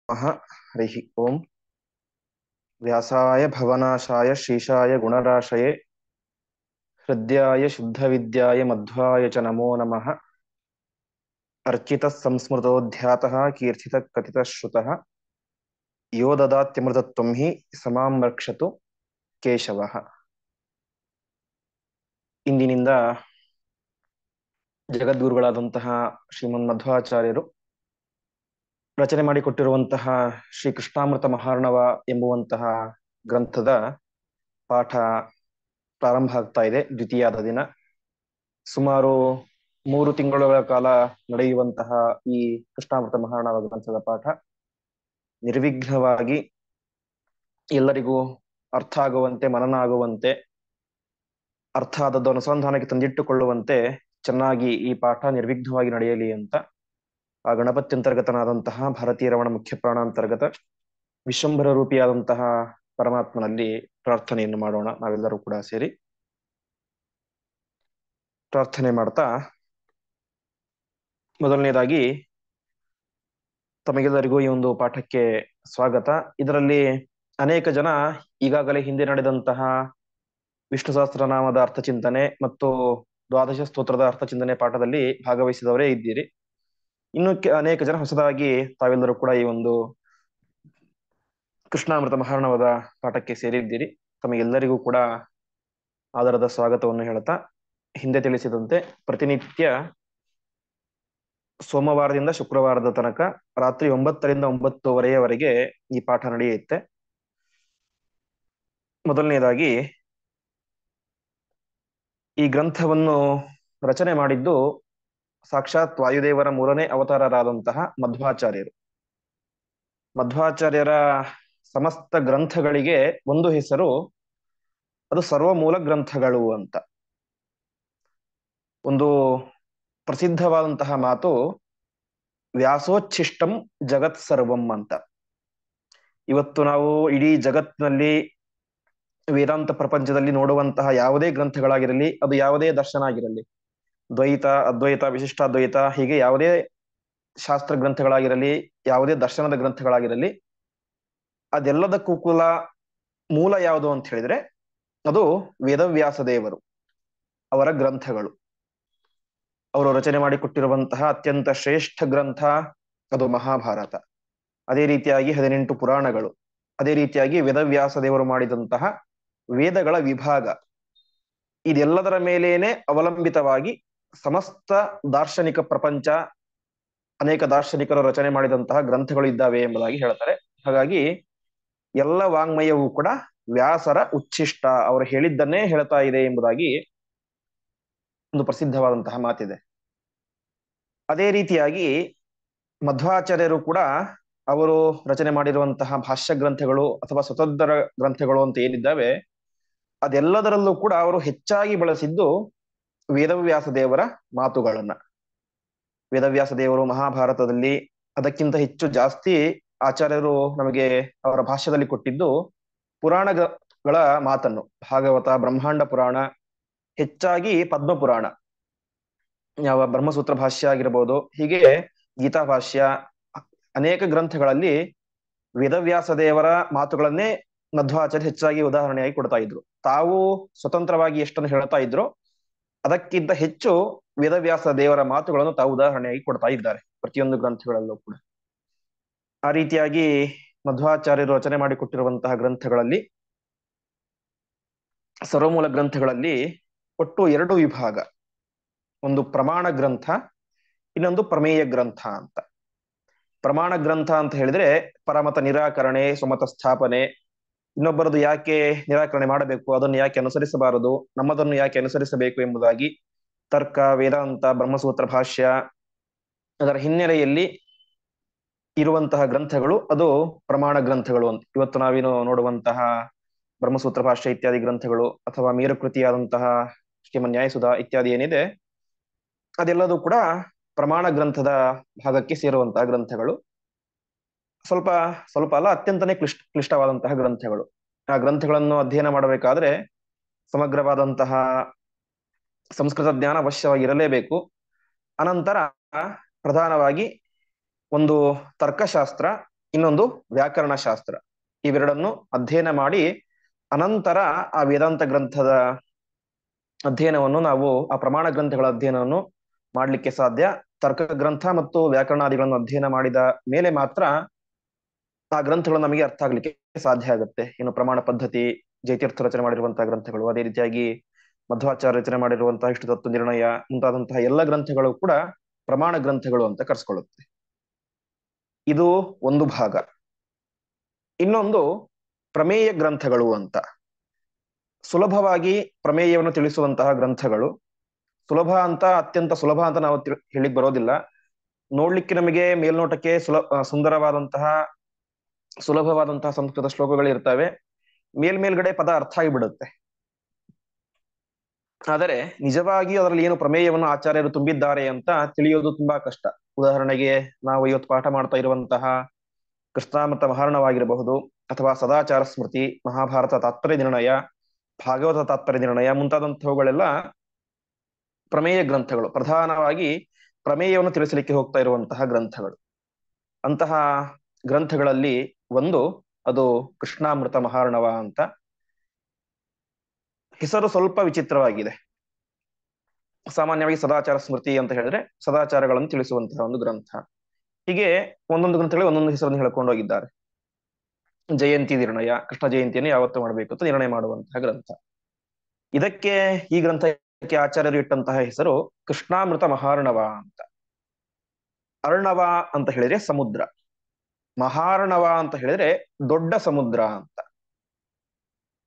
हरिः ओम्। व्यासाय भवनाशाय श्रीशाय गुणराशये हृद्याय शुद्धविद्याय मध्वाय च नमो नमः। अर्चितः संस्मृतोऽध्यातः कीर्तितः कथितः श्रुतः यो ददात्यमृतत्वं हि समां रक्षतु ಕೇಶವಃ. ಇಂದಿನಿಂದ ಜಗದ್ಗುರುಗಳಾದಂತಹ ಶ್ರೀಮನ್ ಮಧ್ವಾಚಾರ್ಯರು ರಚನೆ ಮಾಡಿಕೊಟ್ಟಿರುವಂತಹ ಶ್ರೀ ಕೃಷ್ಣಾಮೃತ ಮಹಾರ್ಣವ ಎಂಬುವಂತಹ ಗ್ರಂಥದ ಪಾಠ ಪ್ರಾರಂಭ ಆಗ್ತಾ ಇದೆ. ದ್ವಿತೀಯದ ದಿನ ಸುಮಾರು 3 ತಿಂಗಳುಗಳ ಕಾಲ ನಡೆಯುವಂತಹ ಈ ಕೃಷ್ಣಾಮೃತ ಮಹಾರ್ಣವ ಗ್ರಂಥದ ಪಾಠ ನಿರ್ವಿಘ್ನವಾಗಿ ಎಲ್ಲರಿಗೂ ಅರ್ಥ ಆಗುವಂತೆ, ಮನನ ಆಗುವಂತೆ, ಅರ್ಥ ಆದದ್ದು ಅನುಸಂಧಾನಕ್ಕೆ ತಂದಿಟ್ಟುಕೊಳ್ಳುವಂತೆ ಚೆನ್ನಾಗಿ ಈ ಪಾಠ ನಿರ್ವಿಘ್ನವಾಗಿ ನಡೆಯಲಿ ಅಂತ ಆ ಗಣಪತ್ಯಂತರ್ಗತನಾದಂತಹ ಭಾರತೀಯ ರಮಣ ಮುಖ್ಯ ಪ್ರಾಣಾಂತರ್ಗತ ವಿಶ್ವಂಭರ ರೂಪಿಯಾದಂತಹ ಪರಮಾತ್ಮನಲ್ಲಿ ಪ್ರಾರ್ಥನೆಯನ್ನು ಮಾಡೋಣ. ನಾವೆಲ್ಲರೂ ಕೂಡ ಸೇರಿ ಪ್ರಾರ್ಥನೆ ಮಾಡ್ತಾ, ಮೊದಲನೇದಾಗಿ ತಮಗೆಲ್ಲರಿಗೂ ಈ ಒಂದು ಪಾಠಕ್ಕೆ ಸ್ವಾಗತ. ಇದರಲ್ಲಿ ಅನೇಕ ಜನ ಈಗಾಗಲೇ ಹಿಂದೆ ನಡೆದಂತಹ ವಿಷ್ಣು ಸಹಸ್ರನಾಮದ ಅರ್ಥಚಿಂತನೆ ಮತ್ತು ದ್ವಾದಶ ಸ್ತೋತ್ರದ ಅರ್ಥಚಿಂತನೆ ಪಾಠದಲ್ಲಿ ಭಾಗವಹಿಸಿದವರೇ ಇದ್ದೀರಿ. ಇನ್ನು ಅನೇಕ ಜನ ಹೊಸದಾಗಿ ತಾವೆಲ್ಲರೂ ಕೂಡ ಈ ಒಂದು ಕೃಷ್ಣಾಮೃತ ಮಹಾರ್ಣವದ ಪಾಠಕ್ಕೆ ಸೇರಿದ್ದೀರಿ. ತಮಗೆಲ್ಲರಿಗೂ ಕೂಡ ಆದರದ ಸ್ವಾಗತವನ್ನು ಹೇಳ್ತಾ, ಹಿಂದೆ ತಿಳಿಸಿದಂತೆ ಪ್ರತಿನಿತ್ಯ ಸೋಮವಾರದಿಂದ ಶುಕ್ರವಾರದ ತನಕ ರಾತ್ರಿ 9ರಿಂದ 9:30ವರೆಗೆ ಈ ಪಾಠ ನಡೆಯುತ್ತೆ. ಮೊದಲನೇದಾಗಿ ಈ ಗ್ರಂಥವನ್ನು ರಚನೆ ಮಾಡಿದ್ದು ಸಾಕ್ಷಾತ್ ವಾಯುದೇವರ 3ನೇ ಅವತಾರರಾದಂತಹ ಮಧ್ವಾಚಾರ್ಯರು. ಮಧ್ವಾಚಾರ್ಯರ ಸಮಸ್ತ ಗ್ರಂಥಗಳಿಗೆ ಒಂದು ಹೆಸರು, ಅದು ಸರ್ವಮೂಲ ಗ್ರಂಥಗಳು ಅಂತ. ಒಂದು ಪ್ರಸಿದ್ಧವಾದಂತಹ ಮಾತು ವ್ಯಾಸೋಚ್ಛಿಷ್ಟಂ ಜಗತ್ ಸರ್ವಂ ಅಂತ. ಇವತ್ತು ನಾವು ಇಡೀ ಜಗತ್ತಿನಲ್ಲಿ ವೇದಾಂತ ಪ್ರಪಂಚದಲ್ಲಿ ನೋಡುವಂತಹ ಯಾವುದೇ ಗ್ರಂಥಗಳಾಗಿರಲಿ, ಅದು ಯಾವುದೇ ದರ್ಶನ ಆಗಿರಲಿ, ದ್ವೈತ, ಅದ್ವೈತ, ವಿಶಿಷ್ಟಾದ್ವೈತ, ಹೀಗೆ ಯಾವುದೇ ಶಾಸ್ತ್ರ ಗ್ರಂಥಗಳಾಗಿರಲಿ, ಯಾವುದೇ ದರ್ಶನದ ಗ್ರಂಥಗಳಾಗಿರಲಿ, ಅದೆಲ್ಲದಕ್ಕೂ ಕೂಡ ಮೂಲ ಯಾವುದು ಅಂತ ಹೇಳಿದ್ರೆ ಅದು ವೇದವ್ಯಾಸ ದೇವರು, ಅವರ ಗ್ರಂಥಗಳು. ಅವರು ರಚನೆ ಮಾಡಿಕೊಟ್ಟಿರುವಂತಹ ಅತ್ಯಂತ ಶ್ರೇಷ್ಠ ಗ್ರಂಥ ಅದು ಮಹಾಭಾರತ. ಅದೇ ರೀತಿಯಾಗಿ 18 ಪುರಾಣಗಳು, ಅದೇ ರೀತಿಯಾಗಿ ವೇದವ್ಯಾಸ ದೇವರು ಮಾಡಿದಂತಹ ವೇದಗಳ ವಿಭಾಗ, ಇದೆಲ್ಲದರ ಮೇಲೇನೆ ಅವಲಂಬಿತವಾಗಿ ಸಮಸ್ತ ದಾರ್ಶನಿಕ ಪ್ರಪಂಚ, ಅನೇಕ ದಾರ್ಶನಿಕರು ರಚನೆ ಮಾಡಿದಂತಹ ಗ್ರಂಥಗಳು ಇದ್ದಾವೆ ಎಂಬುದಾಗಿ ಹೇಳ್ತಾರೆ. ಹಾಗಾಗಿ ಎಲ್ಲ ವಾಂಗ್ಮಯವೂ ಕೂಡ ವ್ಯಾಸರ ಉಚ್ಛಿಷ್ಟ, ಅವರು ಹೇಳಿದ್ದನ್ನೇ ಹೇಳ್ತಾ ಇದೆ ಎಂಬುದಾಗಿ ಒಂದು ಪ್ರಸಿದ್ಧವಾದಂತಹ ಮಾತಿದೆ. ಅದೇ ರೀತಿಯಾಗಿ ಮಧ್ವಾಚಾರ್ಯರು ಕೂಡ ಅವರು ರಚನೆ ಮಾಡಿರುವಂತಹ ಭಾಷ್ಯ ಗ್ರಂಥಗಳು ಅಥವಾ ಸ್ವತಂತ್ರ ಗ್ರಂಥಗಳು ಅಂತ ಏನಿದ್ದಾವೆ, ಅದೆಲ್ಲದರಲ್ಲೂ ಕೂಡ ಅವರು ಹೆಚ್ಚಾಗಿ ಬಳಸಿದ್ದು ವೇದವ್ಯಾಸ ದೇವರ ಮಾತುಗಳನ್ನ. ವೇದವ್ಯಾಸ ದೇವರು ಮಹಾಭಾರತದಲ್ಲಿ ಅದಕ್ಕಿಂತ ಹೆಚ್ಚು ಜಾಸ್ತಿ ಆಚಾರ್ಯರು ನಮಗೆ ಅವರ ಭಾಷ್ಯದಲ್ಲಿ ಕೊಟ್ಟಿದ್ದು ಪುರಾಣಗಳ ಮಾತನ್ನು. ಭಾಗವತ, ಬ್ರಹ್ಮಾಂಡ ಪುರಾಣ, ಹೆಚ್ಚಾಗಿ ಪದ್ಮ ಪುರಾಣ, ಯಾವ ಬ್ರಹ್ಮಸೂತ್ರ ಭಾಷ್ಯ ಆಗಿರ್ಬೋದು, ಹೀಗೆ ಗೀತಾ ಭಾಷ್ಯ, ಅನೇಕ ಗ್ರಂಥಗಳಲ್ಲಿ ವೇದವ್ಯಾಸ ದೇವರ ಮಾತುಗಳನ್ನೇ ಮಧ್ವಾಚಾರ್ಯ ಹೆಚ್ಚಾಗಿ ಉದಾಹರಣೆಯಾಗಿ ಕೊಡ್ತಾ ಇದ್ರು. ತಾವು ಸ್ವತಂತ್ರವಾಗಿ ಎಷ್ಟನ್ನು ಹೇಳ್ತಾ ಇದ್ರು, ಅದಕ್ಕಿಂತ ಹೆಚ್ಚು ವೇದವ್ಯಾಸ ದೇವರ ಮಾತುಗಳನ್ನು ತಾವು ಉದಾಹರಣೆಯಾಗಿ ಕೊಡ್ತಾ ಇದ್ದಾರೆ ಪ್ರತಿಯೊಂದು ಗ್ರಂಥಗಳಲ್ಲೂ ಕೂಡ. ಆ ರೀತಿಯಾಗಿ ಮಧ್ವಾಚಾರ್ಯರು ರಚನೆ ಮಾಡಿಕೊಟ್ಟಿರುವಂತಹ ಗ್ರಂಥಗಳಲ್ಲಿ, ಸರ್ವಮೂಲ ಗ್ರಂಥಗಳಲ್ಲಿ ಒಟ್ಟು 2 ವಿಭಾಗ, ಒಂದು ಪ್ರಮಾಣ ಗ್ರಂಥ, ಇನ್ನೊಂದು ಪ್ರಮೇಯ ಗ್ರಂಥ ಅಂತ. ಪ್ರಮಾಣ ಗ್ರಂಥ ಅಂತ ಹೇಳಿದ್ರೆ ಪರಮತ ನಿರಾಕರಣೆ, ಸ್ವಮತ ಸ್ಥಾಪನೆ, ಇನ್ನೊಬ್ಬರದು ಯಾಕೆ ನಿರಾಕರಣೆ ಮಾಡಬೇಕು, ಅದನ್ನು ಯಾಕೆ ಅನುಸರಿಸಬಾರದು, ನಮ್ಮದನ್ನು ಯಾಕೆ ಅನುಸರಿಸಬೇಕು ಎಂಬುದಾಗಿ ತರ್ಕ, ವೇದಾಂತ, ಬ್ರಹ್ಮಸೂತ್ರ ಭಾಷ್ಯ, ಅದರ ಹಿನ್ನೆಲೆಯಲ್ಲಿ ಇರುವಂತಹ ಗ್ರಂಥಗಳು ಅದು ಪ್ರಮಾಣ ಗ್ರಂಥಗಳು ಅಂತ. ಇವತ್ತು ನಾವೇನು ನೋಡುವಂತಹ ಬ್ರಹ್ಮಸೂತ್ರ ಭಾಷ್ಯ ಇತ್ಯಾದಿ ಗ್ರಂಥಗಳು, ಅಥವಾ ಮೇರುಕೃತಿಯಾದಂತಹ ಶ್ರೀಮನ್ ನ್ಯಾಯಸುಧಾ ಇತ್ಯಾದಿ ಏನಿದೆ, ಅದೆಲ್ಲದೂ ಕೂಡ ಪ್ರಮಾಣ ಗ್ರಂಥದ ಭಾಗಕ್ಕೆ ಸೇರುವಂತಹ ಗ್ರಂಥಗಳು. ಸ್ವಲ್ಪ ಸ್ವಲ್ಪ ಅಲ್ಲ, ಅತ್ಯಂತನೇ ಕ್ಲಿಷ್ಟವಾದಂತಹ ಗ್ರಂಥಗಳು. ಆ ಗ್ರಂಥಗಳನ್ನು ಅಧ್ಯಯನ ಮಾಡಬೇಕಾದ್ರೆ ಸಮಗ್ರವಾದಂತಹ ಸಂಸ್ಕೃತ ಜ್ಞಾನ ಅವಶ್ಯವಾಗಿರಲೇಬೇಕು. ಅನಂತರ ಪ್ರಧಾನವಾಗಿ ಒಂದು ತರ್ಕಶಾಸ್ತ್ರ ಇನ್ನೊಂದು ವ್ಯಾಕರಣ ಶಾಸ್ತ್ರ. ಇವೆರಡನ್ನು ಅಧ್ಯಯನ ಮಾಡಿ ಅನಂತರ ಆ ವೇದಾಂತ ಗ್ರಂಥದ ಅಧ್ಯಯನವನ್ನು ನಾವು, ಆ ಪ್ರಮಾಣ ಗ್ರಂಥಗಳ ಅಧ್ಯಯನವನ್ನು ಮಾಡಲಿಕ್ಕೆ ಸಾಧ್ಯ. ತರ್ಕ ಗ್ರಂಥ ಮತ್ತು ವ್ಯಾಕರಣಾದಿಗಳನ್ನು ಅಧ್ಯಯನ ಮಾಡಿದ ಮೇಲೆ ಮಾತ್ರ ಆ ಗ್ರಂಥಗಳು ನಮಗೆ ಅರ್ಥ ಆಗ್ಲಿಕ್ಕೆ ಸಾಧ್ಯ ಆಗುತ್ತೆ. ಇನ್ನು ಪ್ರಮಾಣ ಪದ್ಧತಿ, ಜಯತೀರ್ಥ ರಚನೆ ಮಾಡಿರುವಂತಹ ಗ್ರಂಥಗಳು, ಅದೇ ರೀತಿಯಾಗಿ ಮಧ್ವಾಚಾರ್ಯ ರಚನೆ ಮಾಡಿರುವಂತಹ ಇಷ್ಟು ತತ್ವ ನಿರ್ಣಯ ಮುಂತಾದಂತಹ ಎಲ್ಲ ಗ್ರಂಥಗಳು ಕೂಡ ಪ್ರಮಾಣ ಗ್ರಂಥಗಳು ಅಂತ ಕರೆಸ್ಕೊಳ್ಳುತ್ತೆ. ಇದು ಒಂದು ಭಾಗ. ಇನ್ನೊಂದು ಪ್ರಮೇಯ ಗ್ರಂಥಗಳು ಅಂತ. ಸುಲಭವಾಗಿ ಪ್ರಮೇಯವನ್ನು ತಿಳಿಸುವಂತಹ ಗ್ರಂಥಗಳು. ಸುಲಭ ಅಂತ, ಅತ್ಯಂತ ಸುಲಭ ಅಂತ ನಾವು ಹೇಳಿಕ್ ಬರೋದಿಲ್ಲ. ನೋಡ್ಲಿಕ್ಕೆ ನಮಗೆ ಮೇಲ್ನೋಟಕ್ಕೆ ಸುಲಭವಾದಂತಹ ಸಂಸ್ಕೃತ ಶ್ಲೋಕಗಳು ಇರ್ತವೆ. ಮೇಲ್ಗಡೆ ಪದ ಅರ್ಥ ಆಗಿಬಿಡುತ್ತೆ. ಆದರೆ ನಿಜವಾಗಿ ಅದರಲ್ಲಿ ಏನು ಪ್ರಮೇಯವನ್ನು ಆಚಾರ್ಯರು ತುಂಬಿದ್ದಾರೆ ಅಂತ ತಿಳಿಯೋದು ತುಂಬಾ ಕಷ್ಟ. ಉದಾಹರಣೆಗೆ ನಾವು ಇವತ್ತು ಪಾಠ ಮಾಡ್ತಾ ಇರುವಂತಹ ಕೃಷ್ಣಾಮೃತ ಮಹಾರ್ಣವಾಗಿರಬಹುದು, ಅಥವಾ ಸದಾಚಾರ ಸ್ಮೃತಿ, ಮಹಾಭಾರತ ತಾತ್ಪರ್ಯ ನಿರ್ಣಯ, ಭಾಗವತ ತಾತ್ಪರ್ಯ ನಿರ್ಣಯ ಮುಂತಾದಂಥವುಗಳೆಲ್ಲ ಪ್ರಮೇಯ ಗ್ರಂಥಗಳು. ಪ್ರಧಾನವಾಗಿ ಪ್ರಮೇಯವನ್ನು ತಿಳಿಸಲಿಕ್ಕೆ ಹೋಗ್ತಾ ಇರುವಂತಹ ಗ್ರಂಥಗಳು. ಅಂತಹ ಗ್ರಂಥಗಳಲ್ಲಿ ಒಂದು ಅದು ಕೃಷ್ಣಾಮೃತ ಮಹಾರ್ಣವ ಅಂತ. ಹೆಸರು ಸ್ವಲ್ಪ ವಿಚಿತ್ರವಾಗಿದೆ. ಸಾಮಾನ್ಯವಾಗಿ ಸದಾಚಾರ ಸ್ಮೃತಿ ಅಂತ ಹೇಳಿದ್ರೆ ಸದಾಚಾರಗಳನ್ನು ತಿಳಿಸುವಂತಹ ಒಂದು ಗ್ರಂಥ. ಹೀಗೆ ಒಂದೊಂದು ಗ್ರಂಥಗಳಿಗೆ ಒಂದೊಂದು ಹೆಸರನ್ನು ಹೇಳ್ಕೊಂಡು ಹೋಗಿದ್ದಾರೆ. ಜಯಂತಿ ನಿರ್ಣಯ, ಕೃಷ್ಣ ಜಯಂತಿಯನ್ನು ಯಾವತ್ತು ಮಾಡಬೇಕು ಅಂತ ನಿರ್ಣಯ ಮಾಡುವಂತಹ ಗ್ರಂಥ. ಈ ಗ್ರಂಥಕ್ಕೆ ಆಚಾರ್ಯರು ಇಟ್ಟಂತಹ ಹೆಸರು ಕೃಷ್ಣಾಮೃತ ಮಹಾರ್ಣವ ಅಂತ. ಅರ್ಣವ ಅಂತ ಹೇಳಿದ್ರೆ ಸಮುದ್ರ, ಮಹಾರ್ಣವ ಅಂತ ಹೇಳಿದ್ರೆ ದೊಡ್ಡ ಸಮುದ್ರ ಅಂತ.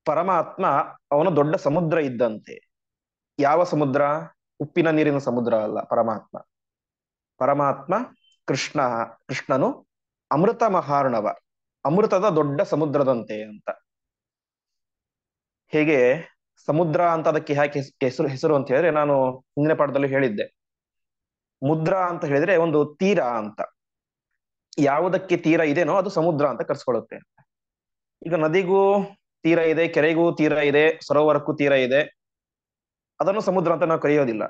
ಪರಮಾತ್ಮ ಅವನು ದೊಡ್ಡ ಸಮುದ್ರ ಇದ್ದಂತೆ. ಯಾವ ಸಮುದ್ರ? ಉಪ್ಪಿನ ನೀರಿನ ಸಮುದ್ರ ಅಲ್ಲ ಪರಮಾತ್ಮ. ಪರಮಾತ್ಮ ಕೃಷ್ಣನು ಅಮೃತ ಮಹಾರ್ಣವ, ಅಮೃತದ ದೊಡ್ಡ ಸಮುದ್ರದಂತೆ ಅಂತ. ಹೇಗೆ ಸಮುದ್ರ ಅಂತ ಅದಕ್ಕೆ ಯಾಕೆ ಹೆಸರು ಅಂತ ಹೇಳಿದ್ರೆ, ನಾನು ಹಿಂದಿನ ಪಾಠದಲ್ಲಿ ಹೇಳಿದ್ದೆ, ಮುದ್ರ ಅಂತ ಹೇಳಿದ್ರೆ ಒಂದು ತೀರ ಅಂತ. ಯಾವುದಕ್ಕೆ ತೀರ ಇದೆನೋ ಅದು ಸಮುದ್ರ ಅಂತ ಕರ್ಸ್ಕೊಳ್ಳುತ್ತೆ. ಈಗ ನದಿಗೂ ತೀರ ಇದೆ, ಕೆರೆಗೂ ತೀರ ಇದೆ, ಸರೋವರಕ್ಕೂ ತೀರ ಇದೆ. ಅದನ್ನು ಸಮುದ್ರ ಅಂತ ನಾವು ಕರೆಯೋದಿಲ್ಲ.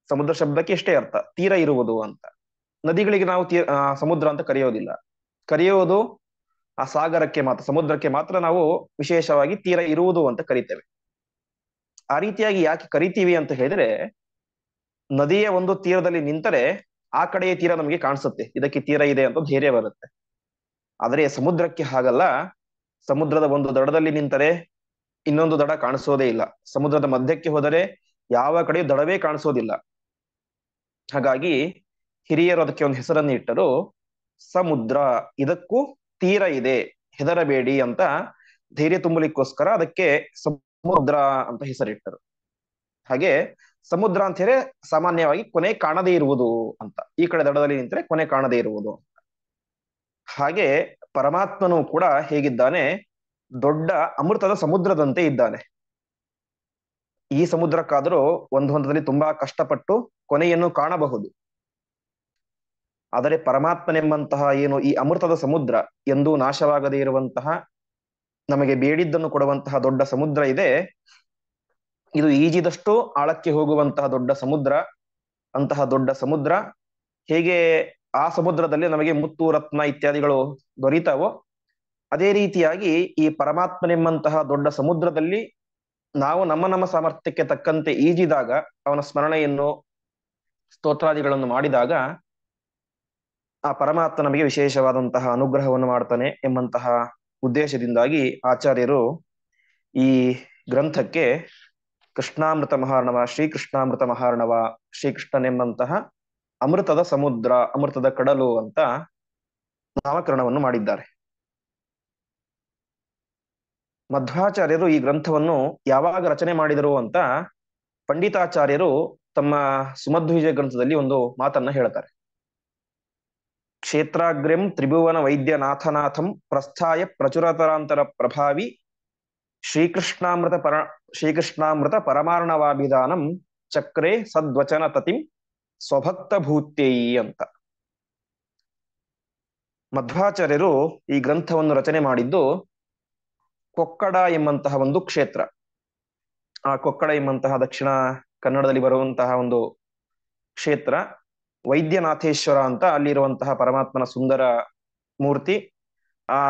ಸಮುದ್ರ ಶಬ್ದಕ್ಕೆ ಎಷ್ಟೇ ಅರ್ಥ, ತೀರ ಇರುವುದು ಅಂತ. ನದಿಗಳಿಗೆ ನಾವು ಸಮುದ್ರ ಅಂತ ಕರೆಯೋದಿಲ್ಲ. ಕರೆಯೋದು ಆ ಸಾಗರಕ್ಕೆ ಮಾತ್ರ, ಸಮುದ್ರಕ್ಕೆ ಮಾತ್ರ ನಾವು ವಿಶೇಷವಾಗಿ ತೀರ ಇರುವುದು ಅಂತ ಕರಿತೇವೆ. ಆ ರೀತಿಯಾಗಿ ಯಾಕೆ ಕರಿತೀವಿ ಅಂತ ಹೇಳಿದ್ರೆ, ನದಿಯ ಒಂದು ತೀರದಲ್ಲಿ ನಿಂತರೆ ಆ ಕಡೆಯ ತೀರ ನಮಗೆ ಕಾಣಿಸುತ್ತೆ, ಇದಕ್ಕೆ ತೀರ ಇದೆ ಅಂತ ಧೈರ್ಯ ಬರುತ್ತೆ. ಆದರೆ ಸಮುದ್ರಕ್ಕೆ ಹಾಗಲ್ಲ. ಸಮುದ್ರದ ಒಂದು ದಡದಲ್ಲಿ ನಿಂತರೆ ಇನ್ನೊಂದು ದಡ ಕಾಣಿಸೋದೇ ಇಲ್ಲ. ಸಮುದ್ರದ ಮಧ್ಯಕ್ಕೆ ಹೋದರೆ ಯಾವ ಕಡೆಯೂ ದಡವೇ ಕಾಣಿಸೋದಿಲ್ಲ. ಹಾಗಾಗಿ ಹಿರಿಯರು ಅದಕ್ಕೆ ಒಂದು ಹೆಸರನ್ನು ಇಟ್ಟರು, ಸಮುದ್ರ, ಇದಕ್ಕೂ ತೀರ ಇದೆ, ಹೆದರಬೇಡಿ ಅಂತ ಧೈರ್ಯ ತುಂಬಲಿಕ್ಕೋಸ್ಕರ ಅದಕ್ಕೆ ಸಮುದ್ರ ಅಂತ ಹೆಸರಿಟ್ಟರು. ಹಾಗೆ ಸಮುದ್ರ ಅಂತ ಹೇಳಿದ್ರೆ ಸಾಮಾನ್ಯವಾಗಿ ಕೊನೆ ಕಾಣದೇ ಇರುವುದು ಅಂತ. ಈ ಕಡೆ ದಡದಲ್ಲಿ ನಿಂತರೆ ಕೊನೆ ಕಾಣದೇ ಇರುವುದು ಅಂತ. ಹಾಗೆ ಪರಮಾತ್ಮನು ಕೂಡ ಹೇಗಿದ್ದಾನೆ? ದೊಡ್ಡ ಅಮೃತದ ಸಮುದ್ರದಂತೆ ಇದ್ದಾನೆ. ಈ ಸಮುದ್ರಕ್ಕಾದರೂ ಒಂದು ಹಂತದಲ್ಲಿ ತುಂಬಾ ಕಷ್ಟಪಟ್ಟು ಕೊನೆಯನ್ನು ಕಾಣಬಹುದು. ಆದರೆ ಪರಮಾತ್ಮನೆಂಬಂತಹ ಏನು ಈ ಅಮೃತದ ಸಮುದ್ರ, ಎಂದೂ ನಾಶವಾಗದೇ ಇರುವಂತಹ, ನಮಗೆ ಬೇಡಿದ್ದನ್ನು ಕೊಡುವಂತಹ ದೊಡ್ಡ ಸಮುದ್ರ ಇದೆ. ಇದು ಈಜಿದಷ್ಟು ಆಳಕ್ಕೆ ಹೋಗುವಂತಹ ದೊಡ್ಡ ಸಮುದ್ರ. ಅಂತಹ ದೊಡ್ಡ ಸಮುದ್ರ ಹೇಗೆ ಆ ಸಮುದ್ರದಲ್ಲಿ ನಮಗೆ ಮುತ್ತು, ರತ್ನ ಇತ್ಯಾದಿಗಳು ದೊರೀತಾವೋ, ಅದೇ ರೀತಿಯಾಗಿ ಈ ಪರಮಾತ್ಮನೆಂಬಂತಹ ದೊಡ್ಡ ಸಮುದ್ರದಲ್ಲಿ ನಾವು ನಮ್ಮ ಸಾಮರ್ಥ್ಯಕ್ಕೆ ತಕ್ಕಂತೆ ಈಜಿದಾಗ, ಅವನ ಸ್ಮರಣೆಯನ್ನು, ಸ್ತೋತ್ರಾದಿಗಳನ್ನು ಮಾಡಿದಾಗ ಆ ಪರಮಾತ್ಮ ನಮಗೆ ವಿಶೇಷವಾದಂತಹ ಅನುಗ್ರಹವನ್ನು ಮಾಡ್ತಾನೆ ಎಂಬಂತಹ ಉದ್ದೇಶದಿಂದಾಗಿ ಆಚಾರ್ಯರು ಈ ಗ್ರಂಥಕ್ಕೆ ಕೃಷ್ಣಾಮೃತ ಮಹಾರ್ಣವ, ಶ್ರೀಕೃಷ್ಣಾಮೃತ ಮಹಾರ್ಣವ, ಶ್ರೀಕೃಷ್ಣನೆಂಬಂತಹ ಅಮೃತದ ಸಮುದ್ರ, ಅಮೃತದ ಕಡಲು ಅಂತ ನಾಮಕರಣವನ್ನು ಮಾಡಿದ್ದಾರೆ. ಮಧ್ವಾಚಾರ್ಯರು ಈ ಗ್ರಂಥವನ್ನು ಯಾವಾಗ ರಚನೆ ಮಾಡಿದರು ಅಂತ ಪಂಡಿತಾಚಾರ್ಯರು ತಮ್ಮ ಸುಮಧ್ವಿಜಯ ಗ್ರಂಥದಲ್ಲಿ ಒಂದು ಮಾತನ್ನ ಹೇಳ್ತಾರೆ. ಕ್ಷೇತ್ರಾಗ್ರ್ಯಂ ತ್ರಿಭುವನ ವೈದ್ಯನಾಥನಾಥಂ ಪ್ರಸ್ಥಾಯ ಪ್ರಚುರತರಾಂತರ ಪ್ರಭಾವಿ ಶ್ರೀಕೃಷ್ಣಾಮೃತ ಪರಮಾರ್ಣವಾಭಿಧಾನಂ ಚಕ್ರೆ ಸದ್ವಚನ ತತಿಂ ಸ್ವಭಕ್ತ ಭೂತ್ಯೈ ಅಂತ. ಮಧ್ವಾಚಾರ್ಯರು ಈ ಗ್ರಂಥವನ್ನು ರಚನೆ ಮಾಡಿದ್ದು ಕೊಕ್ಕಡ ಎಂಬಂತಹ ಒಂದು ಕ್ಷೇತ್ರ. ಆ ಕೊಕ್ಕಡ ಎಂಬಂತಹ ದಕ್ಷಿಣ ಕನ್ನಡದಲ್ಲಿ ಬರುವಂತಹ ಒಂದು ಕ್ಷೇತ್ರ ವೈದ್ಯನಾಥೇಶ್ವರ ಅಂತ. ಅಲ್ಲಿರುವಂತಹ ಪರಮಾತ್ಮನ ಸುಂದರ ಮೂರ್ತಿ ಆ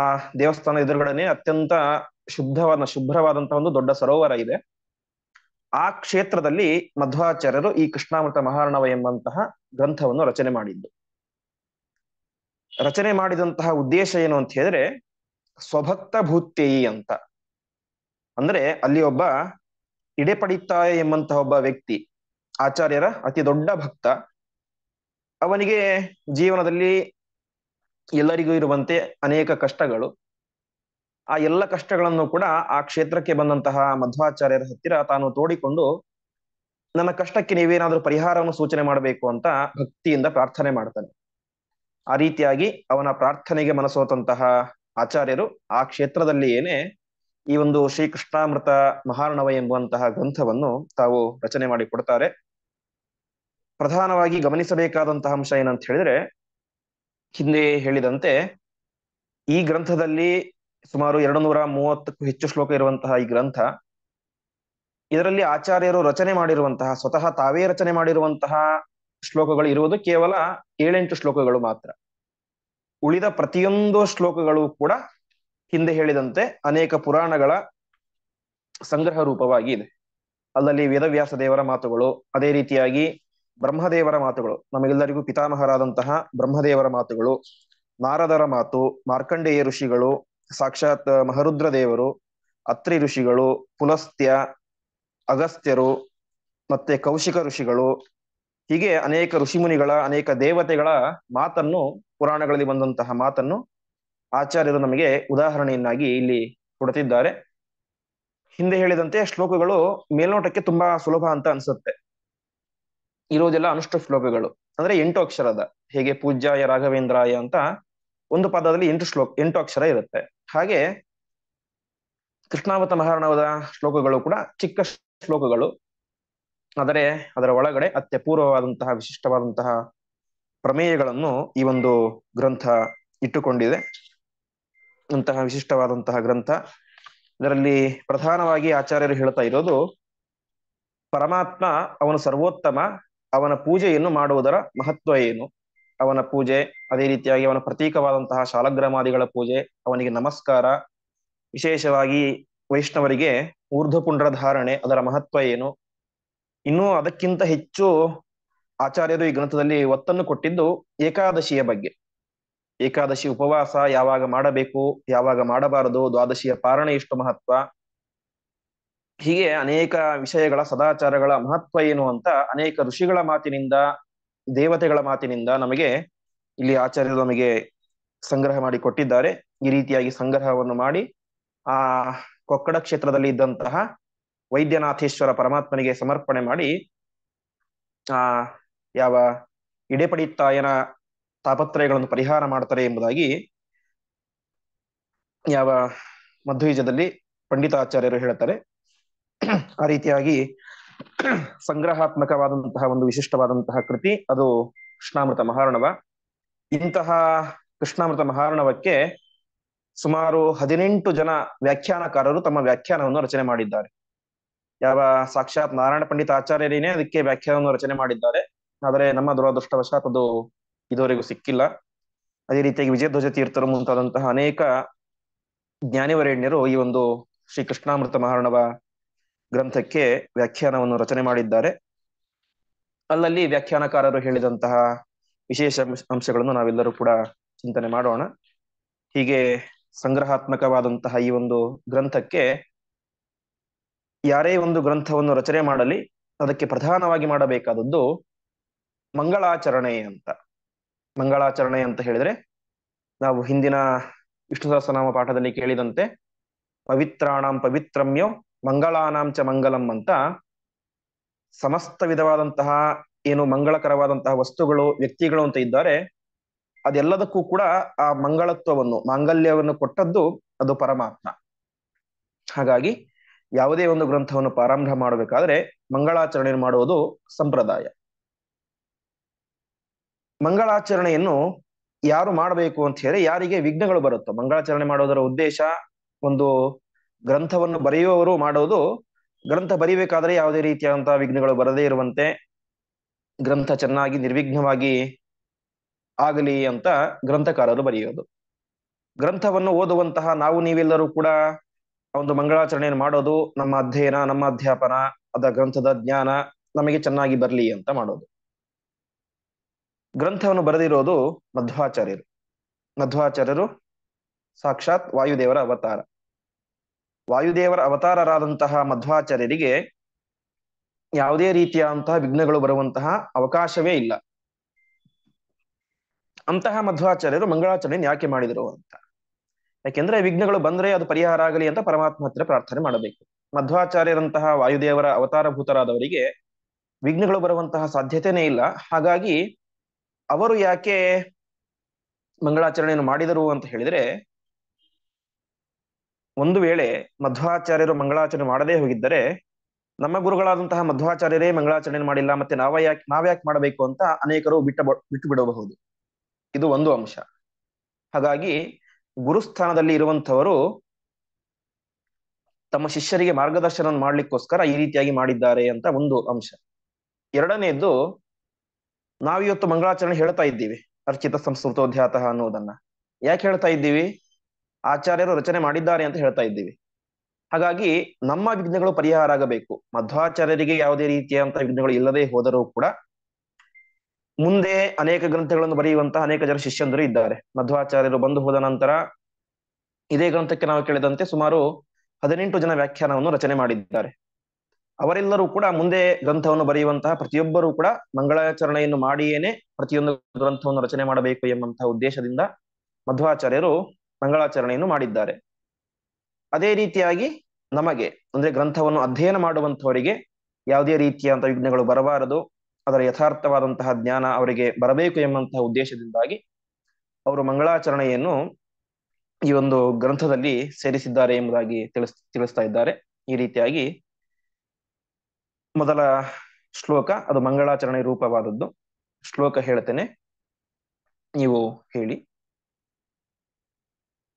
ದೇವಸ್ಥಾನ ಎದುರುಗಡೆನೆ ಅತ್ಯಂತ ಶುಭ್ರವಾದಂತಹ ಒಂದು ದೊಡ್ಡ ಸರೋವರ ಇದೆ. ಆ ಕ್ಷೇತ್ರದಲ್ಲಿ ಮಧ್ವಾಚಾರ್ಯರು ಈ ಕೃಷ್ಣಾಮೃತ ಮಹಾರ್ಣವ ಎಂಬಂತಹ ಗ್ರಂಥವನ್ನು ರಚನೆ ಮಾಡಿದ್ದು. ರಚನೆ ಮಾಡಿದಂತಹ ಉದ್ದೇಶ ಏನು ಅಂತ ಹೇಳಿದ್ರೆ ಸ್ವಭಕ್ತ ಭೂತ್ಯಯಿ ಅಂತ. ಅಂದ್ರೆ ಅಲ್ಲಿ ಒಬ್ಬ ಇಡೆಪಡಿತಾಯ ಎಂಬಂತಹ ಒಬ್ಬ ವ್ಯಕ್ತಿ, ಆಚಾರ್ಯರ ಅತಿ ದೊಡ್ಡ ಭಕ್ತ. ಅವನಿಗೆ ಜೀವನದಲ್ಲಿ ಎಲ್ಲರಿಗೂ ಇರುವಂತೆ ಅನೇಕ ಕಷ್ಟಗಳು. ಆ ಎಲ್ಲ ಕಷ್ಟಗಳನ್ನು ಕೂಡ ಆ ಕ್ಷೇತ್ರಕ್ಕೆ ಬಂದಂತಹ ಮಧ್ವಾಚಾರ್ಯರ ಹತ್ತಿರ ತಾನು ತೋಡಿಕೊಂಡು, ನನ್ನ ಕಷ್ಟಕ್ಕೆ ನೀವೇನಾದ್ರೂ ಪರಿಹಾರವನ್ನು ಸೂಚನೆ ಮಾಡಬೇಕು ಅಂತ ಭಕ್ತಿಯಿಂದ ಪ್ರಾರ್ಥನೆ ಮಾಡ್ತಾನೆ. ಆ ರೀತಿಯಾಗಿ ಅವನ ಪ್ರಾರ್ಥನೆಗೆ ಮನಸೋತಂತಹ ಆಚಾರ್ಯರು ಆ ಕ್ಷೇತ್ರದಲ್ಲಿ ಏನೇ ಈ ಒಂದು ಶ್ರೀಕೃಷ್ಣಾಮೃತ ಮಹಾರ್ಣವ ಎಂಬುವಂತಹ ಗ್ರಂಥವನ್ನು ತಾವು ರಚನೆ ಮಾಡಿ ಕೊಡ್ತಾರೆ. ಪ್ರಧಾನವಾಗಿ ಗಮನಿಸಬೇಕಾದಂತಹ ಅಂಶ ಏನಂತ ಹೇಳಿದ್ರೆ, ಹಿಂದೆ ಹೇಳಿದಂತೆ ಈ ಗ್ರಂಥದಲ್ಲಿ ಸುಮಾರು 230ಕ್ಕೂ ಹೆಚ್ಚು ಶ್ಲೋಕ ಇರುವಂತಹ ಈ ಗ್ರಂಥ, ಇದರಲ್ಲಿ ಆಚಾರ್ಯರು ರಚನೆ ಮಾಡಿರುವಂತಹ, ಸ್ವತಃ ತಾವೇ ರಚನೆ ಮಾಡಿರುವಂತಹ ಶ್ಲೋಕಗಳು ಇರುವುದು ಕೇವಲ 7-8 ಶ್ಲೋಕಗಳು ಮಾತ್ರ. ಉಳಿದ ಪ್ರತಿಯೊಂದು ಶ್ಲೋಕಗಳು ಕೂಡ ಹಿಂದೆ ಹೇಳಿದಂತೆ ಅನೇಕ ಪುರಾಣಗಳ ಸಂಗ್ರಹ ರೂಪವಾಗಿ ಇದೆ. ಅಲ್ಲಲ್ಲಿ ವೇದವ್ಯಾಸ ದೇವರ ಮಾತುಗಳು, ಅದೇ ರೀತಿಯಾಗಿ ಬ್ರಹ್ಮದೇವರ ಮಾತುಗಳು, ನಮಗೆಲ್ಲರಿಗೂ ಪಿತಾಮಹರಾದಂತಹ ಬ್ರಹ್ಮದೇವರ ಮಾತುಗಳು, ನಾರದರ ಮಾತು, ಮಾರ್ಕಂಡೇಯ ಋಷಿಗಳು, ಸಾಕ್ಷಾತ್ ಮಹರುದ್ರ ದೇವರು, ಅತ್ರಿ ಋಷಿಗಳು, ಪುಲಸ್ತ್ಯ, ಅಗಸ್ತ್ಯರು, ಮತ್ತೆ ಕೌಶಿಕ ಋಷಿಗಳು, ಹೀಗೆ ಅನೇಕ ಋಷಿಮುನಿಗಳ, ಅನೇಕ ದೇವತೆಗಳ ಮಾತನ್ನು, ಪುರಾಣಗಳಲ್ಲಿ ಬಂದಂತಹ ಮಾತನ್ನು ಆಚಾರ್ಯರು ನಮಗೆ ಉದಾಹರಣೆಯನ್ನಾಗಿ ಇಲ್ಲಿ ಕೊಡುತ್ತಿದ್ದಾರೆ. ಹಿಂದೆ ಹೇಳಿದಂತೆ ಶ್ಲೋಕಗಳು ಮೇಲ್ನೋಟಕ್ಕೆ ತುಂಬಾ ಸುಲಭ ಅಂತ ಅನ್ಸುತ್ತೆ. ಇರೋದೆಲ್ಲ ಅನುಷ್ಠ ಶ್ಲೋಕಗಳು, ಅಂದ್ರೆ 8 ಅಕ್ಷರದ. ಹೇಗೆ ಪೂಜ್ಯಾಯ ರಾಘವೇಂದ್ರಾಯ ಅಂತ ಒಂದು ಪದದಲ್ಲಿ 8 ಅಕ್ಷರ ಇರುತ್ತೆ, ಹಾಗೆ ಕೃಷ್ಣಾಮೃತ ಮಹಾರ್ಣವದ ಶ್ಲೋಕಗಳು ಕೂಡ ಚಿಕ್ಕ ಶ್ಲೋಕಗಳು, ಆದರೆ ಅದರ ಒಳಗಡೆ ಅತ್ಯಪೂರ್ವವಾದಂತಹ ವಿಶಿಷ್ಟವಾದಂತಹ ಪ್ರಮೇಯಗಳನ್ನು ಈ ಒಂದು ಗ್ರಂಥ ಇಟ್ಟುಕೊಂಡಿದೆ. ಅಂತಹ ವಿಶಿಷ್ಟವಾದಂತಹ ಗ್ರಂಥ. ಇದರಲ್ಲಿ ಪ್ರಧಾನವಾಗಿ ಆಚಾರ್ಯರು ಹೇಳ್ತಾ ಇರೋದು, ಪರಮಾತ್ಮ ಅವನು ಸರ್ವೋತ್ತಮ, ಅವನ ಪೂಜೆಯನ್ನು ಮಾಡುವುದರ ಮಹತ್ವ ಏನು, ಅವನ ಪೂಜೆ, ಅದೇ ರೀತಿಯಾಗಿ ಅವನ ಪ್ರತೀಕವಾದಂತಹ ಶಾಲಗ್ರಾಮಾದಿಗಳ ಪೂಜೆ, ಅವನಿಗೆ ನಮಸ್ಕಾರ, ವಿಶೇಷವಾಗಿ ವೈಷ್ಣವರಿಗೆ ಊರ್ಧ್ವಪುಂಡ್ರ ಧಾರಣೆ, ಅದರ ಮಹತ್ವ ಏನು. ಇನ್ನೂ ಅದಕ್ಕಿಂತ ಹೆಚ್ಚು ಆಚಾರ್ಯರು ಈ ಗ್ರಂಥದಲ್ಲಿ ಒತ್ತನ್ನು ಕೊಟ್ಟಿದ್ದು ಏಕಾದಶಿಯ ಬಗ್ಗೆ. ಏಕಾದಶಿ ಉಪವಾಸ ಯಾವಾಗ ಮಾಡಬೇಕು, ಯಾವಾಗ ಮಾಡಬಾರದು, ದ್ವಾದಶಿಯ ಪಾರಣೆ ಎಷ್ಟು ಮಹತ್ವ, ಹೀಗೆ ಅನೇಕ ವಿಷಯಗಳ, ಸದಾಚಾರಗಳ ಮಹತ್ವ ಏನು ಅಂತ ಅನೇಕ ಋಷಿಗಳ ಮಾತಿನಿಂದ, ದೇವತೆಗಳ ಮಾತಿನಿಂದ ನಮಗೆ ಇಲ್ಲಿ ಆಚಾರ್ಯರು ನಮಗೆ ಸಂಗ್ರಹ ಮಾಡಿ ಕೊಟ್ಟಿದ್ದಾರೆ. ಈ ರೀತಿಯಾಗಿ ಸಂಗ್ರಹವನ್ನು ಮಾಡಿ ಆ ಕೊಕ್ಕಡ ಕ್ಷೇತ್ರದಲ್ಲಿ ಇದ್ದಂತಹ ವೈದ್ಯನಾಥೇಶ್ವರ ಪರಮಾತ್ಮನಿಗೆ ಸಮರ್ಪಣೆ ಮಾಡಿ ಆ ಯಾವ ಇಡೆಪಡಿತಾಯನ ತಾಪತ್ರಯಗಳನ್ನು ಪರಿಹಾರ ಮಾಡ್ತಾರೆ ಎಂಬುದಾಗಿ ಯಾವ ಮಧ್ವೀಜದಲ್ಲಿ ಪಂಡಿತಾಚಾರ್ಯರು ಹೇಳ್ತಾರೆ. ಆ ರೀತಿಯಾಗಿ ಸಂಗ್ರಹಾತ್ಮಕವಾದಂತಹ ಒಂದು ವಿಶಿಷ್ಟವಾದಂತಹ ಕೃತಿ ಅದು ಕೃಷ್ಣಾಮೃತ ಮಹಾರ್ಣವ. ಇಂತಹ ಕೃಷ್ಣಾಮೃತ ಮಹಾರ್ಣವಕ್ಕೆ ಸುಮಾರು 18 ಜನ ವ್ಯಾಖ್ಯಾನಕಾರರು ತಮ್ಮ ವ್ಯಾಖ್ಯಾನವನ್ನು ರಚನೆ ಮಾಡಿದ್ದಾರೆ. ಯಾವ ಸಾಕ್ಷಾತ್ ನಾರಾಯಣ ಪಂಡಿತ ಆಚಾರ್ಯರೇನೇ ಅದಕ್ಕೆ ವ್ಯಾಖ್ಯಾನವನ್ನು ರಚನೆ ಮಾಡಿದ್ದಾರೆ. ಆದರೆ ನಮ್ಮ ದುರದೃಷ್ಟವಶಾತ್ ಅದು ಇದುವರೆಗೂ ಸಿಕ್ಕಿಲ್ಲ. ಅದೇ ರೀತಿಯಾಗಿ ವಿಜಯಧ್ವಜ ತೀರ್ಥರು ಮುಂತಾದಂತಹ ಅನೇಕ ಜ್ಞಾನಿವರೇಣ್ಯರು ಈ ಒಂದು ಶ್ರೀ ಕೃಷ್ಣಾಮೃತ ಮಹಾರ್ಣವ ಗ್ರಂಥಕ್ಕೆ ವ್ಯಾಖ್ಯಾನವನ್ನು ರಚನೆ ಮಾಡಿದ್ದಾರೆ. ಅಲ್ಲಲ್ಲಿ ವ್ಯಾಖ್ಯಾನಕಾರರು ಹೇಳಿದಂತಹ ವಿಶೇಷ ಅಂಶಗಳನ್ನು ನಾವೆಲ್ಲರೂ ಕೂಡ ಚಿಂತನೆ ಮಾಡೋಣ. ಹೀಗೆ ಸಂಗ್ರಹಾತ್ಮಕವಾದಂತಹ ಈ ಒಂದು ಗ್ರಂಥಕ್ಕೆ ಯಾರೇ ಒಂದು ಗ್ರಂಥವನ್ನು ರಚನೆ ಮಾಡಲಿ ಅದಕ್ಕೆ ಪ್ರಧಾನವಾಗಿ ಮಾಡಬೇಕಾದದ್ದು ಮಂಗಳಾಚರಣೆ ಅಂತ. ಮಂಗಳಾಚರಣೆ ಅಂತ ಹೇಳಿದ್ರೆ ನಾವು ಹಿಂದಿನ ವಿಷ್ಣು ಸಹಸ್ರನಾಮ ಪಾಠದಲ್ಲಿ ಕೇಳಿದಂತೆ ಪವಿತ್ರಾಣಾಂ ಪವಿತ್ರಮ್ಯೋ ಮಂಗಳಾನಾಂ ಚ ಮಂಗಲಂ ಅಂತ ಸಮಸ್ತ ವಿಧವಾದಂತಹ ಏನು ಮಂಗಳಕರವಾದಂತಹ ವಸ್ತುಗಳು, ವ್ಯಕ್ತಿಗಳು ಅಂತ ಇದ್ದಾರೆ, ಅದೆಲ್ಲದಕ್ಕೂ ಕೂಡ ಆ ಮಂಗಳತ್ವವನ್ನು, ಮಾಂಗಲ್ಯವನ್ನು ಕೊಟ್ಟದ್ದು ಅದು ಪರಮಾತ್ಮ. ಹಾಗಾಗಿ ಯಾವುದೇ ಒಂದು ಗ್ರಂಥವನ್ನು ಪ್ರಾರಂಭ ಮಾಡಬೇಕಾದ್ರೆ ಮಂಗಳಾಚರಣೆ ಮಾಡುವುದು ಸಂಪ್ರದಾಯ. ಮಂಗಳಾಚರಣೆಯನ್ನು ಯಾರು ಮಾಡಬೇಕು ಅಂತ ಹೇಳಿ, ಯಾರಿಗೆ ವಿಘ್ನಗಳು ಬರುತ್ತೋ, ಮಂಗಳಾಚರಣೆ ಮಾಡೋದರ ಉದ್ದೇಶ ಒಂದು ಗ್ರಂಥವನ್ನು ಬರೆಯುವವರು ಮಾಡೋದು, ಗ್ರಂಥ ಬರಿಬೇಕಾದ್ರೆ ಯಾವುದೇ ರೀತಿಯಾದಂತಹ ವಿಘ್ನಗಳು ಬರದೇ ಇರುವಂತೆ, ಗ್ರಂಥ ಚೆನ್ನಾಗಿ ನಿರ್ವಿಘ್ನವಾಗಿ ಆಗಲಿ ಅಂತ ಗ್ರಂಥಕಾರರು ಬರೆಯೋದು. ಗ್ರಂಥವನ್ನು ಓದುವಂತಹ ನಾವು ನೀವೆಲ್ಲರೂ ಕೂಡ ಒಂದು ಮಂಗಳಾಚರಣೆಯನ್ನು ಮಾಡೋದು ನಮ್ಮ ಅಧ್ಯಯನ, ನಮ್ಮ ಅಧ್ಯಾಪನ, ಅದ ಗ್ರಂಥದ ಜ್ಞಾನ ನಮಗೆ ಚೆನ್ನಾಗಿ ಬರಲಿ ಅಂತ ಮಾಡೋದು. ಗ್ರಂಥವನ್ನು ಬರೆದಿರೋದು ಮಧ್ವಾಚಾರ್ಯರು. ಮಧ್ವಾಚಾರ್ಯರು ಸಾಕ್ಷಾತ್ ವಾಯುದೇವರ ಅವತಾರ. ವಾಯುದೇವರ ಅವತಾರರಾದಂತಹ ಮಧ್ವಾಚಾರ್ಯರಿಗೆ ಯಾವುದೇ ರೀತಿಯಾದಂತಹ ವಿಘ್ನಗಳು ಬರುವಂತಹ ಅವಕಾಶವೇ ಇಲ್ಲ. ಅಂತಹ ಮಧ್ವಾಚಾರ್ಯರು ಮಂಗಳಾಚರಣೆ ಯಾಕೆ ಮಾಡಿದರು ಅಂತ. ಯಾಕೆಂದ್ರೆ ವಿಘ್ನಗಳು ಬಂದ್ರೆ ಅದು ಪರಿಹಾರ ಆಗಲಿ ಅಂತ ಪರಮಾತ್ಮ ಹತ್ರ ಪ್ರಾರ್ಥನೆ ಮಾಡಬೇಕು. ಮಧ್ವಾಚಾರ್ಯರಂತಹ ವಾಯುದೇವರ ಅವತಾರಭೂತರಾದವರಿಗೆ ವಿಘ್ನಗಳು ಬರುವಂತಹ ಸಾಧ್ಯತೆನೇ ಇಲ್ಲ. ಹಾಗಾಗಿ ಅವರು ಯಾಕೆ ಮಂಗಳಾಚರಣೆಯನ್ನು ಮಾಡಿದರು ಅಂತ ಹೇಳಿದ್ರೆ, ಒಂದು ವೇಳೆ ಮಧ್ವಾಚಾರ್ಯರು ಮಂಗಳಾಚರಣೆ ಮಾಡದೇ ಹೋಗಿದ್ದರೆ ನಮ್ಮ ಗುರುಗಳಾದಂತಹ ಮಧ್ವಾಚಾರ್ಯರೇ ಮಂಗಳಾಚರಣೆ ಮಾಡಿಲ್ಲ, ಮತ್ತೆ ನಾವ್ಯಾಕೆ ಮಾಡಬೇಕು ಅಂತ ಅನೇಕರು ಬಿಟ್ಟು ಬಿಡಬಹುದು. ಇದು ಒಂದು ಅಂಶ. ಹಾಗಾಗಿ ಗುರುಸ್ಥಾನದಲ್ಲಿ ಇರುವಂತವರು ತಮ್ಮ ಶಿಷ್ಯರಿಗೆ ಮಾರ್ಗದರ್ಶನ ಮಾಡ್ಲಿಕ್ಕೋಸ್ಕರ ಈ ರೀತಿಯಾಗಿ ಮಾಡಿದ್ದಾರೆ ಅಂತ ಒಂದು ಅಂಶ. ಎರಡನೆಯದ್ದು, ನಾವಿವತ್ತು ಮಂಗಳಾಚರಣೆ ಹೇಳ್ತಾ ಇದ್ದೀವಿ, ಅರ್ಚಿತ ಸಂಸ್ಕೃತೋಧ್ಯಾತಃ ಅನ್ನೋದನ್ನ ಯಾಕೆ ಹೇಳ್ತಾ ಇದ್ದೀವಿ? ಆಚಾರ್ಯರು ರಚನೆ ಮಾಡಿದ್ದಾರೆ ಅಂತ ಹೇಳ್ತಾ ಇದ್ದೀವಿ. ಹಾಗಾಗಿ ನಮ್ಮ ವಿಘ್ನಗಳು ಪರಿಹಾರ ಆಗಬೇಕು. ಮಧ್ವಾಚಾರ್ಯರಿಗೆ ಯಾವುದೇ ರೀತಿಯಾದಂತಹ ವಿಘ್ನಗಳು ಇಲ್ಲದೆ ಹೋದರೂ ಕೂಡ ಮುಂದೆ ಅನೇಕ ಗ್ರಂಥಗಳನ್ನು ಬರೆಯುವಂತಹ ಅನೇಕ ಜನ ಶಿಷ್ಯಂದರು ಇದ್ದಾರೆ. ಮಧ್ವಾಚಾರ್ಯರು ಬಂದು ಹೋದ ನಂತರ ಇದೇ ಗ್ರಂಥಕ್ಕೆ ನಾವು ಕೇಳಿದಂತೆ ಸುಮಾರು 18 ಜನ ವ್ಯಾಖ್ಯಾನವನ್ನು ರಚನೆ ಮಾಡಿದ್ದಾರೆ. ಅವರೆಲ್ಲರೂ ಕೂಡ ಮುಂದೆ ಗ್ರಂಥವನ್ನು ಬರೆಯುವಂತಹ ಪ್ರತಿಯೊಬ್ಬರೂ ಕೂಡ ಮಂಗಳಾಚರಣೆಯನ್ನು ಮಾಡಿಯೇನೆ ಪ್ರತಿಯೊಂದು ಗ್ರಂಥವನ್ನು ರಚನೆ ಮಾಡಬೇಕು ಎಂಬಂತಹ ಉದ್ದೇಶದಿಂದ ಮಧ್ವಾಚಾರ್ಯರು ಮಂಗಳಾಚರಣೆಯನ್ನು ಮಾಡಿದ್ದಾರೆ. ಅದೇ ರೀತಿಯಾಗಿ ನಮಗೆ ಅಂದ್ರೆ ಗ್ರಂಥವನ್ನು ಅಧ್ಯಯನ ಮಾಡುವಂತವರಿಗೆ ಯಾವುದೇ ರೀತಿಯಾದಂತಹ ವಿಘ್ನಗಳು ಬರಬಾರದು, ಅದರ ಯಥಾರ್ಥವಾದಂತಹ ಜ್ಞಾನ ಅವರಿಗೆ ಬರಬೇಕು ಎಂಬಂತಹ ಉದ್ದೇಶದಿಂದಾಗಿ ಅವರು ಮಂಗಳಾಚರಣೆಯನ್ನು ಈ ಒಂದು ಗ್ರಂಥದಲ್ಲಿ ಸೇರಿಸಿದ್ದಾರೆ ಎಂಬುದಾಗಿ ತಿಳಿಸ್ತಾ ಇದ್ದಾರೆ. ಈ ರೀತಿಯಾಗಿ ಮೊದಲ ಶ್ಲೋಕ ಅದು ಮಂಗಳಾಚರಣೆ ರೂಪವಾದದ್ದು. ಶ್ಲೋಕ ಹೇಳ್ತೇನೆ, ನೀವು ಹೇಳಿ.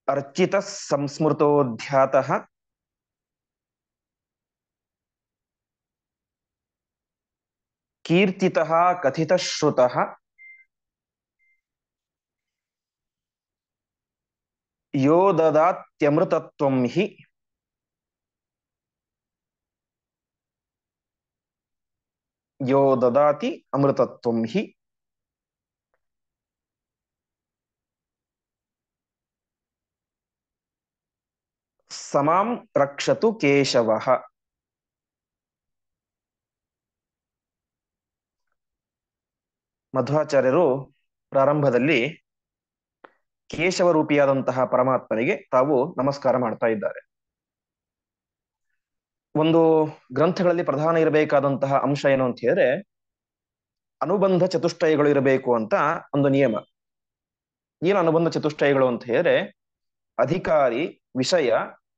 ಅರ್ಚಿತ ಸಂಸ್ಮೃತೋಧ್ಯಾತಃ ಕೀರ್ತಿತಃ ಕಥಿತಶ್ರುತಃ ಯೋ ದದಾತ್ಯಮೃತತ್ವಂ ಹಿ ಯೋ ದದಾತಿ ಅಮೃತತ್ವಂ ಹಿ ಸಮಾಂ ರಕ್ಷತು ಕೇಶವಃ. ಮಧ್ವಾಚಾರ್ಯರು ಪ್ರಾರಂಭದಲ್ಲಿ ಕೇಶವ ರೂಪಿಯಾದಂತಹ ಪರಮಾತ್ಮನಿಗೆ ತಾವು ನಮಸ್ಕಾರ ಮಾಡ್ತಾ ಇದ್ದಾರೆ. ಒಂದು ಗ್ರಂಥಗಳಲ್ಲಿ ಪ್ರಧಾನ ಇರಬೇಕಾದಂತಹ ಅಂಶ ಏನು ಅಂತ ಹೇಳಿದ್ರೆ ಅನುಬಂಧ ಚತುಷ್ಟಯಗಳು ಇರಬೇಕು ಅಂತ ಒಂದು ನಿಯಮ. ಏನು ಅನುಬಂಧ ಚತುಷ್ಟಯಗಳು ಅಂತ ಹೇಳಿದ್ರೆ ಅಧಿಕಾರಿ, ವಿಷಯ,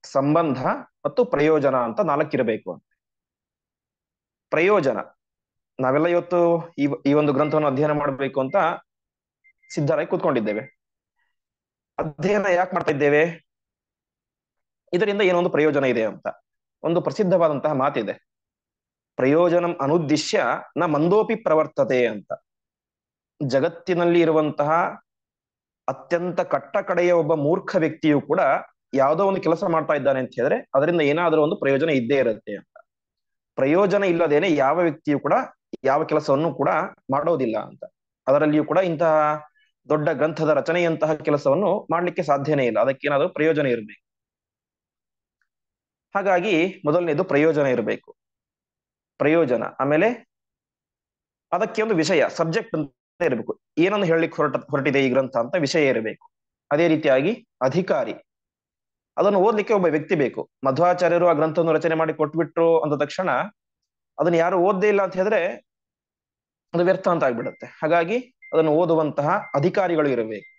ಸಂಬಂಧ ಮತ್ತು ಪ್ರಯೋಜನ ಅಂತ 4 ಇರಬೇಕು ಅಂತ. ಪ್ರಯೋಜನ, ನಾವೆಲ್ಲ ಇವತ್ತು ಈ ಒಂದು ಗ್ರಂಥವನ್ನು ಅಧ್ಯಯನ ಮಾಡಬೇಕು ಅಂತ ಸಿದ್ಧರಾಗಿ ಕೂತ್ಕೊಂಡಿದ್ದೇವೆ. ಅಧ್ಯಯನ ಯಾಕೆ ಮಾಡ್ತಾ ಇದ್ದೇವೆ? ಇದರಿಂದ ಏನೋ ಒಂದು ಪ್ರಯೋಜನ ಇದೆ ಅಂತ. ಒಂದು ಪ್ರಸಿದ್ಧವಾದಂತಹ ಮಾತಿದೆ, ಪ್ರಯೋಜನಂ ಅನುದ್ದಿಶ್ಯ ನ ಮಂದೋಪಿ ಪ್ರವರ್ತತೆ ಅಂತ. ಜಗತ್ತಿನಲ್ಲಿ ಇರುವಂತಹ ಅತ್ಯಂತ ಕಟ್ಟ ಕಡೆಯ ಒಬ್ಬ ಮೂರ್ಖ ವ್ಯಕ್ತಿಯು ಕೂಡ ಯಾವುದೋ ಒಂದು ಕೆಲಸ ಮಾಡ್ತಾ ಇದ್ದಾನೆ ಅಂತ ಹೇಳಿದ್ರೆ ಅದರಿಂದ ಏನಾದರೂ ಒಂದು ಪ್ರಯೋಜನ ಇದ್ದೇ ಇರುತ್ತೆ ಅಂತ. ಪ್ರಯೋಜನ ಇಲ್ಲದೇನೆ ಯಾವ ವ್ಯಕ್ತಿಯು ಕೂಡ ಯಾವ ಕೆಲಸವನ್ನು ಕೂಡ ಮಾಡೋದಿಲ್ಲ ಅಂತ. ಅದರಲ್ಲಿಯೂ ಕೂಡ ಇಂತಹ ದೊಡ್ಡ ಗ್ರಂಥದ ರಚನೆಯಂತಹ ಕೆಲಸವನ್ನು ಮಾಡ್ಲಿಕ್ಕೆ ಸಾಧ್ಯನೇ ಇಲ್ಲ. ಅದಕ್ಕೇನಾದ್ರೂ ಪ್ರಯೋಜನ ಇರಬೇಕು. ಹಾಗಾಗಿ ಮೊದಲನೇದು ಪ್ರಯೋಜನ ಇರಬೇಕು. ಪ್ರಯೋಜನ, ಆಮೇಲೆ ಅದಕ್ಕೆ ಒಂದು ವಿಷಯ, ಸಬ್ಜೆಕ್ಟ್ ಅಂತ ಇರಬೇಕು. ಏನನ್ನು ಹೇಳಲಿಕ್ಕೆ ಹೊರಟಿದೆ ಈ ಗ್ರಂಥ ಅಂತ ವಿಷಯ ಇರಬೇಕು. ಅದೇ ರೀತಿಯಾಗಿ ಅಧಿಕಾರಿ, ಅದನ್ನು ಓದ್ಲಿಕ್ಕೆ ಒಬ್ಬ ವ್ಯಕ್ತಿ ಬೇಕು. ಮಧ್ವಾಚಾರ್ಯರು ಆ ಗ್ರಂಥವನ್ನು ರಚನೆ ಮಾಡಿ ಕೊಟ್ಬಿಟ್ರು ಅಂದ ತಕ್ಷಣ ಅದನ್ನು ಯಾರು ಓದ್ದೇ ಇಲ್ಲ ಅಂತ ಹೇಳಿದ್ರೆ ಅದು ವ್ಯರ್ಥ ಅಂತ ಆಗ್ಬಿಡುತ್ತೆ. ಹಾಗಾಗಿ ಅದನ್ನು ಓದುವಂತಹ ಅಧಿಕಾರಿಗಳು ಇರಬೇಕು.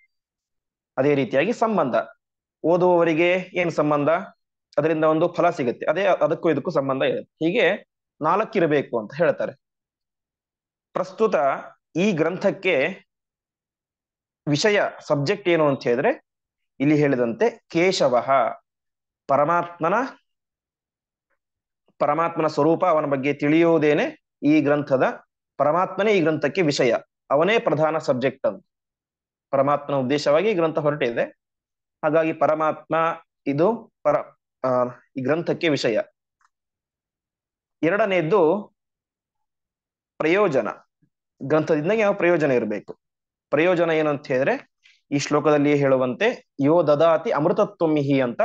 ಅದೇ ರೀತಿಯಾಗಿ ಸಂಬಂಧ, ಓದುವವರಿಗೆ ಏನು ಸಂಬಂಧ, ಅದರಿಂದ ಒಂದು ಫಲ ಸಿಗುತ್ತೆ, ಅದಕ್ಕೂ ಇದಕ್ಕೂ ಸಂಬಂಧ ಇರುತ್ತೆ. ಹೀಗೆ 4 ಇರಬೇಕು ಅಂತ ಹೇಳ್ತಾರೆ. ಪ್ರಸ್ತುತ ಈ ಗ್ರಂಥಕ್ಕೆ ವಿಷಯ, ಸಬ್ಜೆಕ್ಟ್ ಏನು ಅಂತ ಹೇಳಿದ್ರೆ ಇಲ್ಲಿ ಹೇಳಿದಂತೆ ಕೇಶವ, ಪರಮಾತ್ಮನ ಸ್ವರೂಪ, ಅವನ ಬಗ್ಗೆ ತಿಳಿಯುವುದೇನೆ ಈ ಗ್ರಂಥದ, ಪರಮಾತ್ಮನೇ ಈ ಗ್ರಂಥಕ್ಕೆ ವಿಷಯ, ಅವನೇ ಪ್ರಧಾನ ಸಬ್ಜೆಕ್ಟ್ ಅಂತ. ಪರಮಾತ್ಮನ ಉದ್ದೇಶವಾಗಿ ಈ ಗ್ರಂಥ ಹೊರಟಿದೆ. ಹಾಗಾಗಿ ಪರಮಾತ್ಮ ಇದು ಪರ ಆ, ಈ ಗ್ರಂಥಕ್ಕೆ ವಿಷಯ. ಎರಡನೆಯದ್ದು ಪ್ರಯೋಜನ. ಗ್ರಂಥದಿಂದ ಯಾವ ಪ್ರಯೋಜನ ಇರಬೇಕು? ಪ್ರಯೋಜನ ಏನು ಅಂತ ಹೇಳಿದ್ರೆ, ಈ ಶ್ಲೋಕದಲ್ಲಿ ಹೇಳುವಂತೆ ಯೋ ದದಾತಿ ಅಮೃತತ್ವಮಿಹಿ ಅಂತ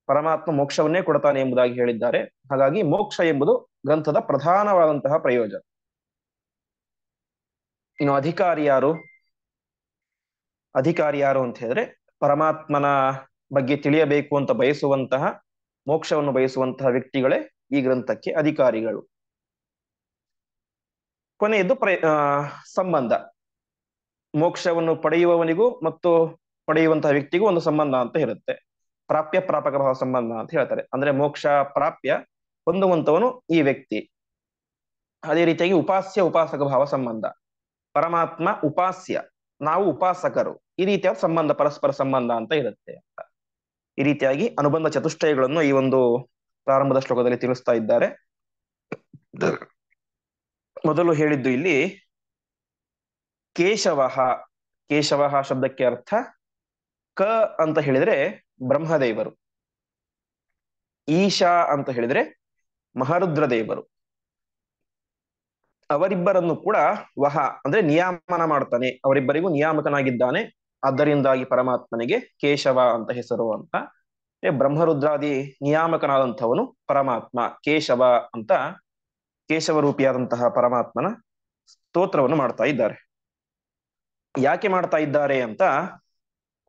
ಪರಮಾತ್ಮ ಮೋಕ್ಷವನ್ನೇ ಕೊಡ್ತಾನೆ ಎಂಬುದಾಗಿ ಹೇಳಿದ್ದಾರೆ. ಹಾಗಾಗಿ ಮೋಕ್ಷ ಎಂಬುದು ಗ್ರಂಥದ ಪ್ರಧಾನವಾದಂತಹ ಪ್ರಯೋಜನ. ಇನ್ನು ಅಧಿಕಾರಿ ಯಾರು ಅಂತ ಹೇಳಿದ್ರೆ, ಪರಮಾತ್ಮನ ಬಗ್ಗೆ ತಿಳಿಯಬೇಕು ಅಂತ ಬಯಸುವಂತಹ, ಮೋಕ್ಷವನ್ನು ಬಯಸುವಂತಹ ವ್ಯಕ್ತಿಗಳೇ ಈ ಗ್ರಂಥಕ್ಕೆ ಅಧಿಕಾರಿಗಳು. ಕೊನೆಯದ್ದು ಸಂಬಂಧ. ಮೋಕ್ಷವನ್ನು ಪಡೆಯುವವನಿಗೂ ಮತ್ತು ಪಡೆಯುವಂತಹ ವ್ಯಕ್ತಿಗೂ ಒಂದು ಸಂಬಂಧ ಅಂತ ಇರುತ್ತೆ. ಪ್ರಾಪ್ಯ ಪ್ರಾಪಕ ಭಾವ ಸಂಬಂಧ ಅಂತ ಹೇಳ್ತಾರೆ. ಅಂದ್ರೆ ಮೋಕ್ಷ ಪ್ರಾಪ್ಯ ಹೊಂದುವಂತವನು ಈ ವ್ಯಕ್ತಿ. ಅದೇ ರೀತಿಯಾಗಿ ಉಪಾಸಕ ಭಾವ ಸಂಬಂಧ. ಪರಮಾತ್ಮ ಉಪಾಸ್ಯ, ನಾವು ಉಪಾಸಕರು. ಈ ರೀತಿಯಾದ ಸಂಬಂಧ, ಪರಸ್ಪರ ಸಂಬಂಧ ಅಂತ ಇರುತ್ತೆ ಅಂತ. ಈ ರೀತಿಯಾಗಿ ಅನುಬಂಧ ಚತುಷ್ಟಯಗಳನ್ನು ಈ ಒಂದು ಪ್ರಾರಂಭದ ಶ್ಲೋಕದಲ್ಲಿ ತಿಳಿಸ್ತಾ ಇದ್ದಾರೆ. ಮೊದಲು ಹೇಳಿದ್ದು ಇಲ್ಲಿ ಕೇಶವ ಶಬ್ದಕ್ಕೆ ಅರ್ಥ ಕ ಅಂತ ಹೇಳಿದ್ರೆ ಬ್ರಹ್ಮದೇವರು, ಈಶಾ ಅಂತ ಹೇಳಿದ್ರೆ ಮಹಾರುದ್ರ ದೇವರು. ಅವರಿಬ್ಬರನ್ನು ಕೂಡ ವಹ ಅಂದ್ರೆ ನಿಯಾಮನ ಮಾಡ್ತಾನೆ, ಅವರಿಬ್ಬರಿಗೂ ನಿಯಾಮಕನಾಗಿದ್ದಾನೆ. ಆದ್ದರಿಂದಾಗಿ ಪರಮಾತ್ಮನಿಗೆ ಕೇಶವ ಅಂತ ಹೆಸರು ಅಂತ. ಬ್ರಹ್ಮರುದ್ರಾದಿ ನಿಯಾಮಕನಾದಂಥವನು ಪರಮಾತ್ಮ ಕೇಶವ ಅಂತ ಕೇಶವ ರೂಪಿಯಾದಂತಹ ಪರಮಾತ್ಮನ ಸ್ತೋತ್ರವನ್ನು ಮಾಡ್ತಾ ಇದ್ದಾರೆ. ಯಾಕೆ ಮಾಡ್ತಾ ಇದ್ದಾರೆ ಅಂತ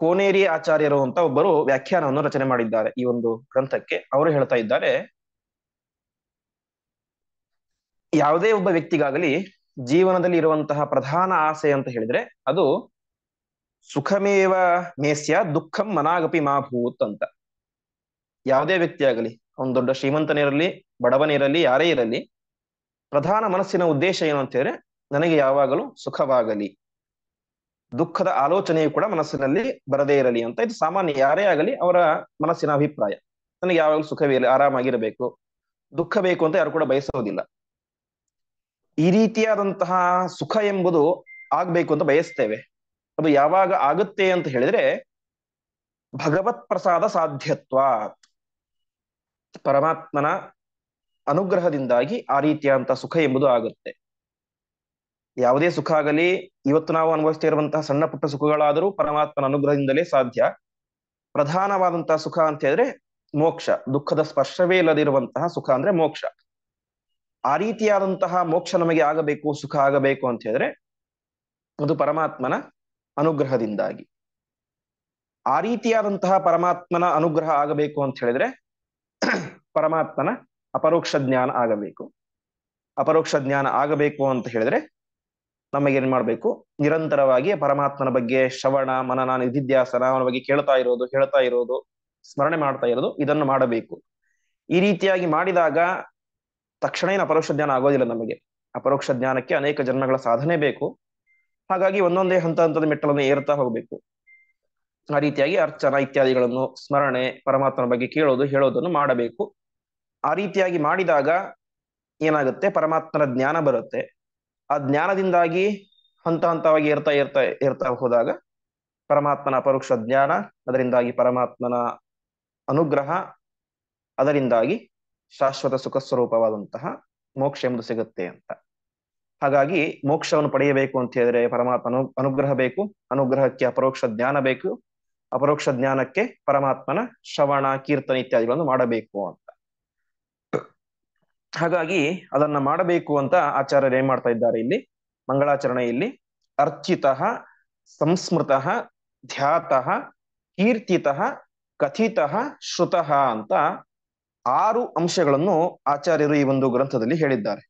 ಕೋನೇರಿ ಆಚಾರ್ಯರು ಅಂತ ಒಬ್ಬರು ವ್ಯಾಖ್ಯಾನವನ್ನು ರಚನೆ ಮಾಡಿದ್ದಾರೆ ಈ ಒಂದು ಗ್ರಂಥಕ್ಕೆ. ಅವರು ಹೇಳ್ತಾ ಇದ್ದಾರೆ, ಯಾವುದೇ ಒಬ್ಬ ವ್ಯಕ್ತಿಗಾಗಲಿ ಜೀವನದಲ್ಲಿ ಇರುವಂತಹ ಪ್ರಧಾನ ಆಸೆ ಅಂತ ಹೇಳಿದ್ರೆ ಅದು ಸುಖಮೇವ ಮೇಸ್ಯ ದುಃಖಂ ಮನಾಗಪಿ ಮಾಭೂತ್ ಅಂತ. ಯಾವುದೇ ವ್ಯಕ್ತಿ ಆಗಲಿ, ಅವನು ದೊಡ್ಡ ಶ್ರೀಮಂತನಿರಲಿ ಬಡವನಿರಲಿ ಯಾರೇ ಇರಲಿ, ಪ್ರಧಾನ ಮನಸ್ಸಿನ ಉದ್ದೇಶ ಏನು ಅಂತ ಹೇಳಿದ್ರೆ ನನಗೆ ಯಾವಾಗಲೂ ಸುಖವಾಗಲಿ, ದುಃಖದ ಆಲೋಚನೆಯು ಕೂಡ ಮನಸ್ಸಿನಲ್ಲಿ ಬರದೇ ಇರಲಿ ಅಂತ. ಇದು ಸಾಮಾನ್ಯ, ಯಾರೇ ಆಗಲಿ ಅವರ ಮನಸ್ಸಿನ ಅಭಿಪ್ರಾಯ. ನನಗೆ ಯಾವಾಗಲೂ ಸುಖವಿರಲಿ, ಆರಾಮಾಗಿರಬೇಕು, ದುಃಖ ಬೇಕು ಅಂತ ಯಾರು ಕೂಡ ಬಯಸೋದಿಲ್ಲ. ಈ ರೀತಿಯಾದಂತಹ ಸುಖ ಎಂಬುದು ಆಗ್ಬೇಕು ಅಂತ ಬಯಸ್ತೇವೆ. ಅದು ಯಾವಾಗ ಆಗುತ್ತೆ ಅಂತ ಹೇಳಿದ್ರೆ ಭಗವತ್ ಪ್ರಸಾದ ಸಾಧ್ಯತ್ವ, ಪರಮಾತ್ಮನ ಅನುಗ್ರಹದಿಂದಾಗಿ ಆ ರೀತಿಯಾದಂತಹ ಸುಖ ಎಂಬುದು ಆಗುತ್ತೆ. ಯಾವುದೇ ಸುಖ ಆಗಲಿ, ಇವತ್ತು ನಾವು ಅನುಭವಿಸ್ತಾ ಇರುವಂತಹ ಸಣ್ಣ ಪುಟ್ಟ ಸುಖಗಳಾದರೂ ಪರಮಾತ್ಮನ ಅನುಗ್ರಹದಿಂದಲೇ ಸಾಧ್ಯ. ಪ್ರಧಾನವಾದಂತಹ ಸುಖ ಅಂತ ಹೇಳಿದ್ರೆ ಮೋಕ್ಷ, ದುಃಖದ ಸ್ಪರ್ಶವೇ ಇಲ್ಲದಿರುವಂತಹ ಸುಖ ಅಂದ್ರೆ ಮೋಕ್ಷ. ಆ ರೀತಿಯಾದಂತಹ ಮೋಕ್ಷ ನಮಗೆ ಆಗಬೇಕು, ಸುಖ ಆಗಬೇಕು ಅಂತ ಹೇಳಿದ್ರೆ ಅದು ಪರಮಾತ್ಮನ ಅನುಗ್ರಹದಿಂದಾಗಿ. ಆ ರೀತಿಯಾದಂತಹ ಪರಮಾತ್ಮನ ಅನುಗ್ರಹ ಆಗಬೇಕು ಅಂತ ಹೇಳಿದ್ರೆ ಪರಮಾತ್ಮನ ಅಪರೋಕ್ಷ ಜ್ಞಾನ ಆಗಬೇಕು. ಅಪರೋಕ್ಷ ಜ್ಞಾನ ಆಗಬೇಕು ಅಂತ ಹೇಳಿದ್ರೆ ನಮಗೇನ್ ಮಾಡ್ಬೇಕು? ನಿರಂತರವಾಗಿ ಪರಮಾತ್ಮನ ಬಗ್ಗೆ ಶ್ರವಣ ಮನನ ನಿಧಿಧ್ಯಾಸನ, ಅವನ ಬಗ್ಗೆ ಹೇಳ್ತಾ ಇರೋದು, ಸ್ಮರಣೆ ಮಾಡ್ತಾ ಇರೋದು, ಇದನ್ನು ಮಾಡಬೇಕು. ಈ ರೀತಿಯಾಗಿ ಮಾಡಿದಾಗ ತಕ್ಷಣ ಏನು ಅಪರೋಕ್ಷ ಜ್ಞಾನ ಆಗೋದಿಲ್ಲ ನಮಗೆ. ಅಪರೋಕ್ಷ ಜ್ಞಾನಕ್ಕೆ ಅನೇಕ ಜನ್ಮಗಳ ಸಾಧನೆ ಬೇಕು. ಹಾಗಾಗಿ ಒಂದೊಂದೇ ಹಂತದ ಮೆಟ್ಟಲನ್ನು ಏರ್ತಾ ಹೋಗ್ಬೇಕು. ಆ ರೀತಿಯಾಗಿ ಅರ್ಚನ ಇತ್ಯಾದಿಗಳನ್ನು, ಸ್ಮರಣೆ, ಪರಮಾತ್ಮನ ಬಗ್ಗೆ ಹೇಳೋದನ್ನು ಮಾಡಬೇಕು. ಆ ರೀತಿಯಾಗಿ ಮಾಡಿದಾಗ ಏನಾಗುತ್ತೆ? ಪರಮಾತ್ಮನ ಜ್ಞಾನ ಬರುತ್ತೆ. ಆ ಜ್ಞಾನದಿಂದಾಗಿ ಹಂತವಾಗಿ ಏರ್ತಾ ಹೋದಾಗ ಪರಮಾತ್ಮನ ಅಪರೋಕ್ಷ ಜ್ಞಾನ, ಅದರಿಂದಾಗಿ ಪರಮಾತ್ಮನ ಅನುಗ್ರಹ, ಅದರಿಂದಾಗಿ ಶಾಶ್ವತ ಸುಖ ಸ್ವರೂಪವಾದಂತಹ ಮೋಕ್ಷ ಎಂಬುದು ಸಿಗುತ್ತೆ ಅಂತ. ಹಾಗಾಗಿ ಮೋಕ್ಷವನ್ನು ಪಡೆಯಬೇಕು ಅಂತ ಹೇಳಿದ್ರೆ ಪರಮಾತ್ಮನ ಅನುಗ್ರಹ ಬೇಕು, ಅನುಗ್ರಹಕ್ಕೆ ಅಪರೋಕ್ಷ ಜ್ಞಾನ ಬೇಕು, ಅಪರೋಕ್ಷ ಜ್ಞಾನಕ್ಕೆ ಪರಮಾತ್ಮನ ಶ್ರವಣ ಕೀರ್ತನೆ ಇತ್ಯಾದಿಗಳನ್ನು ಮಾಡಬೇಕು ಅಂತ. ಹಾಗಾಗಿ ಅದನ್ನ ಮಾಡಬೇಕು ಅಂತ ಆಚಾರ್ಯರು ಏನ್ ಮಾಡ್ತಾ ಇದ್ದಾರೆ ಇಲ್ಲಿ ಮಂಗಳಾಚರಣೆಯಲ್ಲಿ? ಅರ್ಚಿತಃ, ಸಂಸ್ಮೃತಃ, ಧ್ಯಾತಃ, ಕೀರ್ತಿತಃ, ಕಥಿತಃ, ಶ್ರುತಃ ಅಂತ 6 ಅಂಶಗಳನ್ನು ಆಚಾರ್ಯರು ಈ ಒಂದು ಗ್ರಂಥದಲ್ಲಿ ಹೇಳಿದ್ದಾರೆ.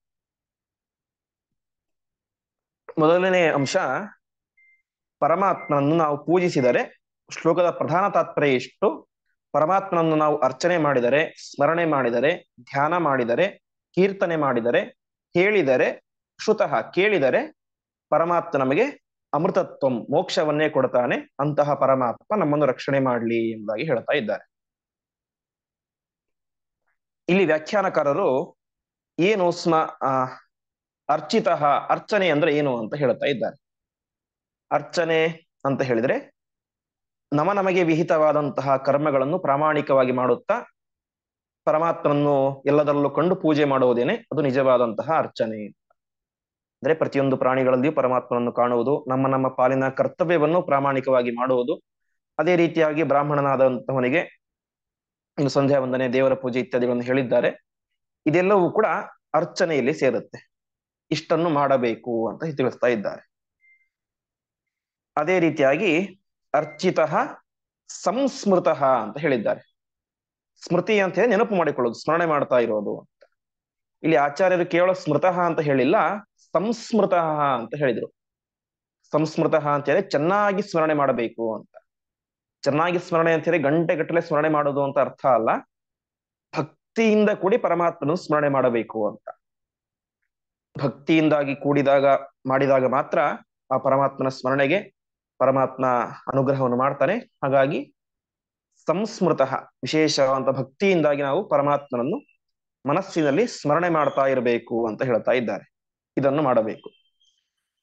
ಮೊದಲನೇ ಅಂಶ, ಪರಮಾತ್ಮನನ್ನು ನಾವು ಪೂಜಿಸಿದರೆ, ಶ್ಲೋಕದ ಪ್ರಧಾನ ತಾತ್ಪರ್ಯ ಎಷ್ಟು? ಪರಮಾತ್ಮನನ್ನು ನಾವು ಅರ್ಚನೆ ಮಾಡಿದರೆ, ಸ್ಮರಣೆ ಮಾಡಿದರೆ, ಧ್ಯಾನ ಮಾಡಿದರೆ, ಕೀರ್ತನೆ ಮಾಡಿದರೆ, ಹೇಳಿದರೆ, ಶ್ರುತಃ ಕೇಳಿದರೆ ಪರಮಾತ್ಮ ನಮಗೆ ಅಮೃತತ್ವಂ ಮೋಕ್ಷವನ್ನೇ ಕೊಡ್ತಾನೆ. ಅಂತಹ ಪರಮಾತ್ಮ ನಮ್ಮನ್ನು ರಕ್ಷಣೆ ಮಾಡಲಿ ಎಂಬುದಾಗಿ ಹೇಳ್ತಾ ಇದ್ದಾರೆ. ಇಲ್ಲಿ ವ್ಯಾಖ್ಯಾನಕಾರರು ಏನು ಅರ್ಚಿತಃ, ಅರ್ಚನೆ ಅಂದ್ರೆ ಏನು ಅಂತ ಹೇಳ್ತಾ ಇದ್ದಾರೆ. ಅರ್ಚನೆ ಅಂತ ಹೇಳಿದ್ರೆ ನಮಗೆ ವಿಹಿತವಾದಂತಹ ಕರ್ಮಗಳನ್ನು ಪ್ರಾಮಾಣಿಕವಾಗಿ ಮಾಡುತ್ತಾ ಪರಮಾತ್ಮನನ್ನು ಎಲ್ಲದರಲ್ಲೂ ಕಂಡು ಪೂಜೆ ಮಾಡುವುದೇನೆ ಅದು ನಿಜವಾದಂತಹ ಅರ್ಚನೆ. ಅಂದ್ರೆ ಪ್ರತಿಯೊಂದು ಪ್ರಾಣಿಗಳಲ್ಲಿಯೂ ಪರಮಾತ್ಮನನ್ನು ಕಾಣುವುದು, ನಮ್ಮ ಪಾಲಿನ ಕರ್ತವ್ಯವನ್ನು ಪ್ರಾಮಾಣಿಕವಾಗಿ ಮಾಡುವುದು. ಅದೇ ರೀತಿಯಾಗಿ ಬ್ರಾಹ್ಮಣನಾದಂತಹವನಿಗೆ ಇನ್ನು ಸಂಧ್ಯಾ ವಂದನೆ, ದೇವರ ಪೂಜೆ ಇತ್ಯಾದಿಗಳನ್ನು ಹೇಳಿದ್ದಾರೆ. ಇದೆಲ್ಲವೂ ಕೂಡ ಅರ್ಚನೆಯಲ್ಲಿ ಸೇರುತ್ತೆ. ಇಷ್ಟನ್ನು ಮಾಡಬೇಕು ಅಂತ ತಿಳಿಸ್ತಾ ಇದ್ದಾರೆ. ಅದೇ ರೀತಿಯಾಗಿ ಅರ್ಚಿತ ಸಂಸ್ಮೃತ ಅಂತ ಹೇಳಿದ್ದಾರೆ. ಸ್ಮೃತಿ ಅಂತ ಹೇಳಿ ನೆನಪು ಮಾಡಿಕೊಳ್ಳೋದು, ಸ್ಮರಣೆ ಮಾಡ್ತಾ ಇರೋದು ಅಂತ. ಇಲ್ಲಿ ಆಚಾರ್ಯರು ಕೇವಲ ಸ್ಮೃತಃ ಅಂತ ಹೇಳಿಲ್ಲ, ಸಂಸ್ಮೃತಃ ಅಂತ ಹೇಳಿದ್ರು. ಸಂಸ್ಮೃತಃ ಅಂತ ಹೇಳಿ ಚೆನ್ನಾಗಿ ಸ್ಮರಣೆ ಮಾಡಬೇಕು ಅಂತ. ಚೆನ್ನಾಗಿ ಸ್ಮರಣೆ ಅಂತ ಹೇಳಿ ಗಂಟೆಗಟ್ಟಲೆ ಸ್ಮರಣೆ ಮಾಡೋದು ಅಂತ ಅರ್ಥ ಅಲ್ಲ. ಭಕ್ತಿಯಿಂದ ಕೂಡಿ ಪರಮಾತ್ಮನ ಸ್ಮರಣೆ ಮಾಡಬೇಕು ಅಂತ. ಭಕ್ತಿಯಿಂದಾಗಿ ಕೂಡಿದಾಗ ಮಾಡಿದಾಗ ಮಾತ್ರ ಆ ಪರಮಾತ್ಮನ ಸ್ಮರಣೆಗೆ ಪರಮಾತ್ಮ ಅನುಗ್ರಹವನ್ನು ಮಾಡ್ತಾನೆ. ಹಾಗಾಗಿ ಸಂಸ್ಮೃತಃ, ವಿಶೇಷವಾದ ಭಕ್ತಿಯಿಂದಾಗಿ ನಾವು ಪರಮಾತ್ಮನನ್ನು ಮನಸ್ಸಿನಲ್ಲಿ ಸ್ಮರಣೆ ಮಾಡ್ತಾ ಇರಬೇಕು ಅಂತ ಹೇಳ್ತಾ ಇದ್ದಾರೆ. ಇದನ್ನು ಮಾಡಬೇಕು.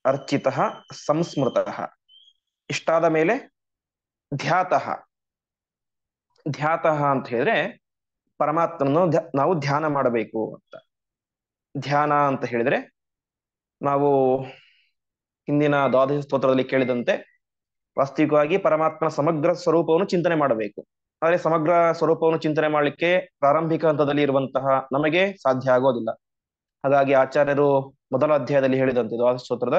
ಅರ್ಚಿತ ಸಂಸ್ಮೃತಃ. ಇಷ್ಟಾದ ಮೇಲೆ ಧ್ಯಾತಃ. ಧ್ಯಾತಃ ಅಂತ ಹೇಳಿದ್ರೆ ಪರಮಾತ್ಮನನ್ನು ನಾವು ಧ್ಯಾನ ಮಾಡಬೇಕು ಅಂತ. ಧ್ಯಾನ ಅಂತ ಹೇಳಿದ್ರೆ ನಾವು ಹಿಂದಿನ ದ್ವಾದಶ ಸ್ತೋತ್ರದಲ್ಲಿ ಕೇಳಿದಂತೆ ವಾಸ್ತವಿಕವಾಗಿ ಪರಮಾತ್ಮನ ಸಮಗ್ರ ಸ್ವರೂಪವನ್ನು ಚಿಂತನೆ ಮಾಡಬೇಕು. ಆದರೆ ಸಮಗ್ರ ಸ್ವರೂಪವನ್ನು ಚಿಂತನೆ ಮಾಡಲಿಕ್ಕೆ ಪ್ರಾರಂಭಿಕ ಹಂತದಲ್ಲಿ ಇರುವಂತಹ ನಮಗೆ ಸಾಧ್ಯ ಆಗೋದಿಲ್ಲ. ಹಾಗಾಗಿ ಆಚಾರ್ಯರು ಮೊದಲ ಅಧ್ಯಾಯದಲ್ಲಿ ಹೇಳಿದಂತೆ, ದ್ವಾದಶ ಸ್ತೋತ್ರದ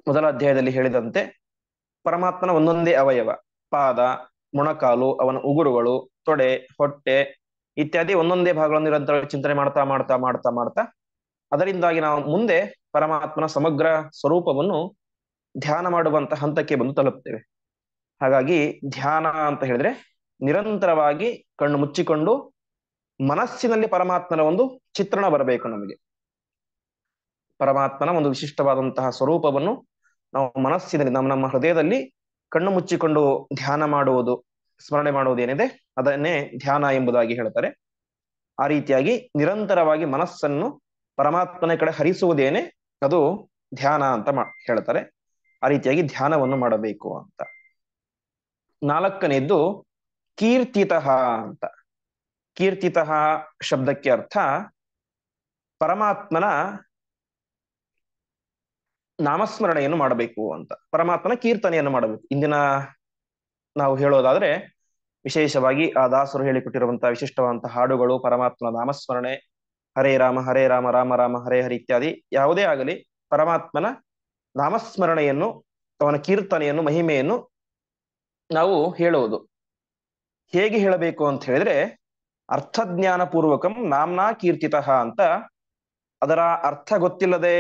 ಮೊದಲ ಅಧ್ಯಾಯದಲ್ಲಿ ಹೇಳಿದಂತೆ ಪರಮಾತ್ಮನ ಒಂದೊಂದೇ ಅವಯವ, ಪಾದ, ಮೊಣಕಾಲು, ಅವನ ಉಗುರುಗಳು, ತೊಡೆ, ಹೊಟ್ಟೆ ಇತ್ಯಾದಿ ಒಂದೊಂದೇ ಭಾಗಗಳನ್ನು ನಿರಂತರ ಚಿಂತನೆ ಮಾಡ್ತಾ ಮಾಡ್ತಾ ಮಾಡ್ತಾ ಮಾಡ್ತಾ ಅದರಿಂದಾಗಿ ನಾವು ಮುಂದೆ ಪರಮಾತ್ಮನ ಸಮಗ್ರ ಸ್ವರೂಪವನ್ನು ಧ್ಯಾನ ಮಾಡುವಂತ ಹಂತಕ್ಕೆ ಬಂದು ತಲುಪ್ತೇವೆ. ಹಾಗಾಗಿ ಧ್ಯಾನ ಅಂತ ಹೇಳಿದ್ರೆ ನಿರಂತರವಾಗಿ ಕಣ್ಣು ಮುಚ್ಚಿಕೊಂಡು ಮನಸ್ಸಿನಲ್ಲಿ ಪರಮಾತ್ಮನ ಒಂದು ಚಿತ್ರಣ ಬರಬೇಕು. ನಮಗೆ ಪರಮಾತ್ಮನ ಒಂದು ವಿಶಿಷ್ಟವಾದಂತಹ ಸ್ವರೂಪವನ್ನು ನಾವು ಮನಸ್ಸಿನಲ್ಲಿ ನಮ್ಮ ಹೃದಯದಲ್ಲಿ ಕಣ್ಣು ಮುಚ್ಚಿಕೊಂಡು ಧ್ಯಾನ ಮಾಡುವುದು, ಸ್ಮರಣೆ ಮಾಡುವುದೇನಿದೆ ಅದನ್ನೇ ಧ್ಯಾನ ಎಂಬುದಾಗಿ ಹೇಳ್ತಾರೆ. ಆ ರೀತಿಯಾಗಿ ನಿರಂತರವಾಗಿ ಮನಸ್ಸನ್ನು ಪರಮಾತ್ಮನ ಕಡೆ ಹರಿಸುವುದೇನೆ ಅದು ಧ್ಯಾನ ಅಂತ ಹೇಳ್ತಾರೆ. ಆ ರೀತಿಯಾಗಿ ಧ್ಯಾನವನ್ನು ಮಾಡಬೇಕು ಅಂತ. ನಾಲ್ಕನೇದ್ದು ಕೀರ್ತಿತಃ ಅಂತ. ಕೀರ್ತಿತಃ ಶಬ್ದಕ್ಕೆ ಅರ್ಥ ಪರಮಾತ್ಮನ ನಾಮಸ್ಮರಣೆಯನ್ನು ಮಾಡಬೇಕು ಅಂತ. ಪರಮಾತ್ಮನ ಕೀರ್ತನೆಯನ್ನು ಮಾಡಬೇಕು. ಇಂದಿನ ನಾವು ಹೇಳೋದಾದ್ರೆ ವಿಶೇಷವಾಗಿ ಆ ದಾಸರು ಹೇಳಿಕೊಟ್ಟಿರುವಂತಹ ವಿಶಿಷ್ಟವಾದಂತಹ ಹಾಡುಗಳು, ಪರಮಾತ್ಮನ ನಾಮಸ್ಮರಣೆ, ಹರೇ ರಾಮ ರಾಮ ರಾಮ ಹರೇ ಹರಿ ಇತ್ಯಾದಿ ಯಾವುದೇ ಆಗಲಿ ಪರಮಾತ್ಮನ ನಾಮಸ್ಮರಣೆಯನ್ನು, ಅವನ ಕೀರ್ತನೆಯನ್ನು, ಮಹಿಮೆಯನ್ನು ನಾವು ಹೇಳುವುದು. ಹೇಗೆ ಹೇಳಬೇಕು ಅಂತ ಹೇಳಿದ್ರೆ ಅರ್ಥಜ್ಞಾನ ಪೂರ್ವಕಂ ನಾಮ್ನಾ ಕೀರ್ತಿತಃ ಅಂತ. ಅದರ ಅರ್ಥ ಗೊತ್ತಿಲ್ಲದೆ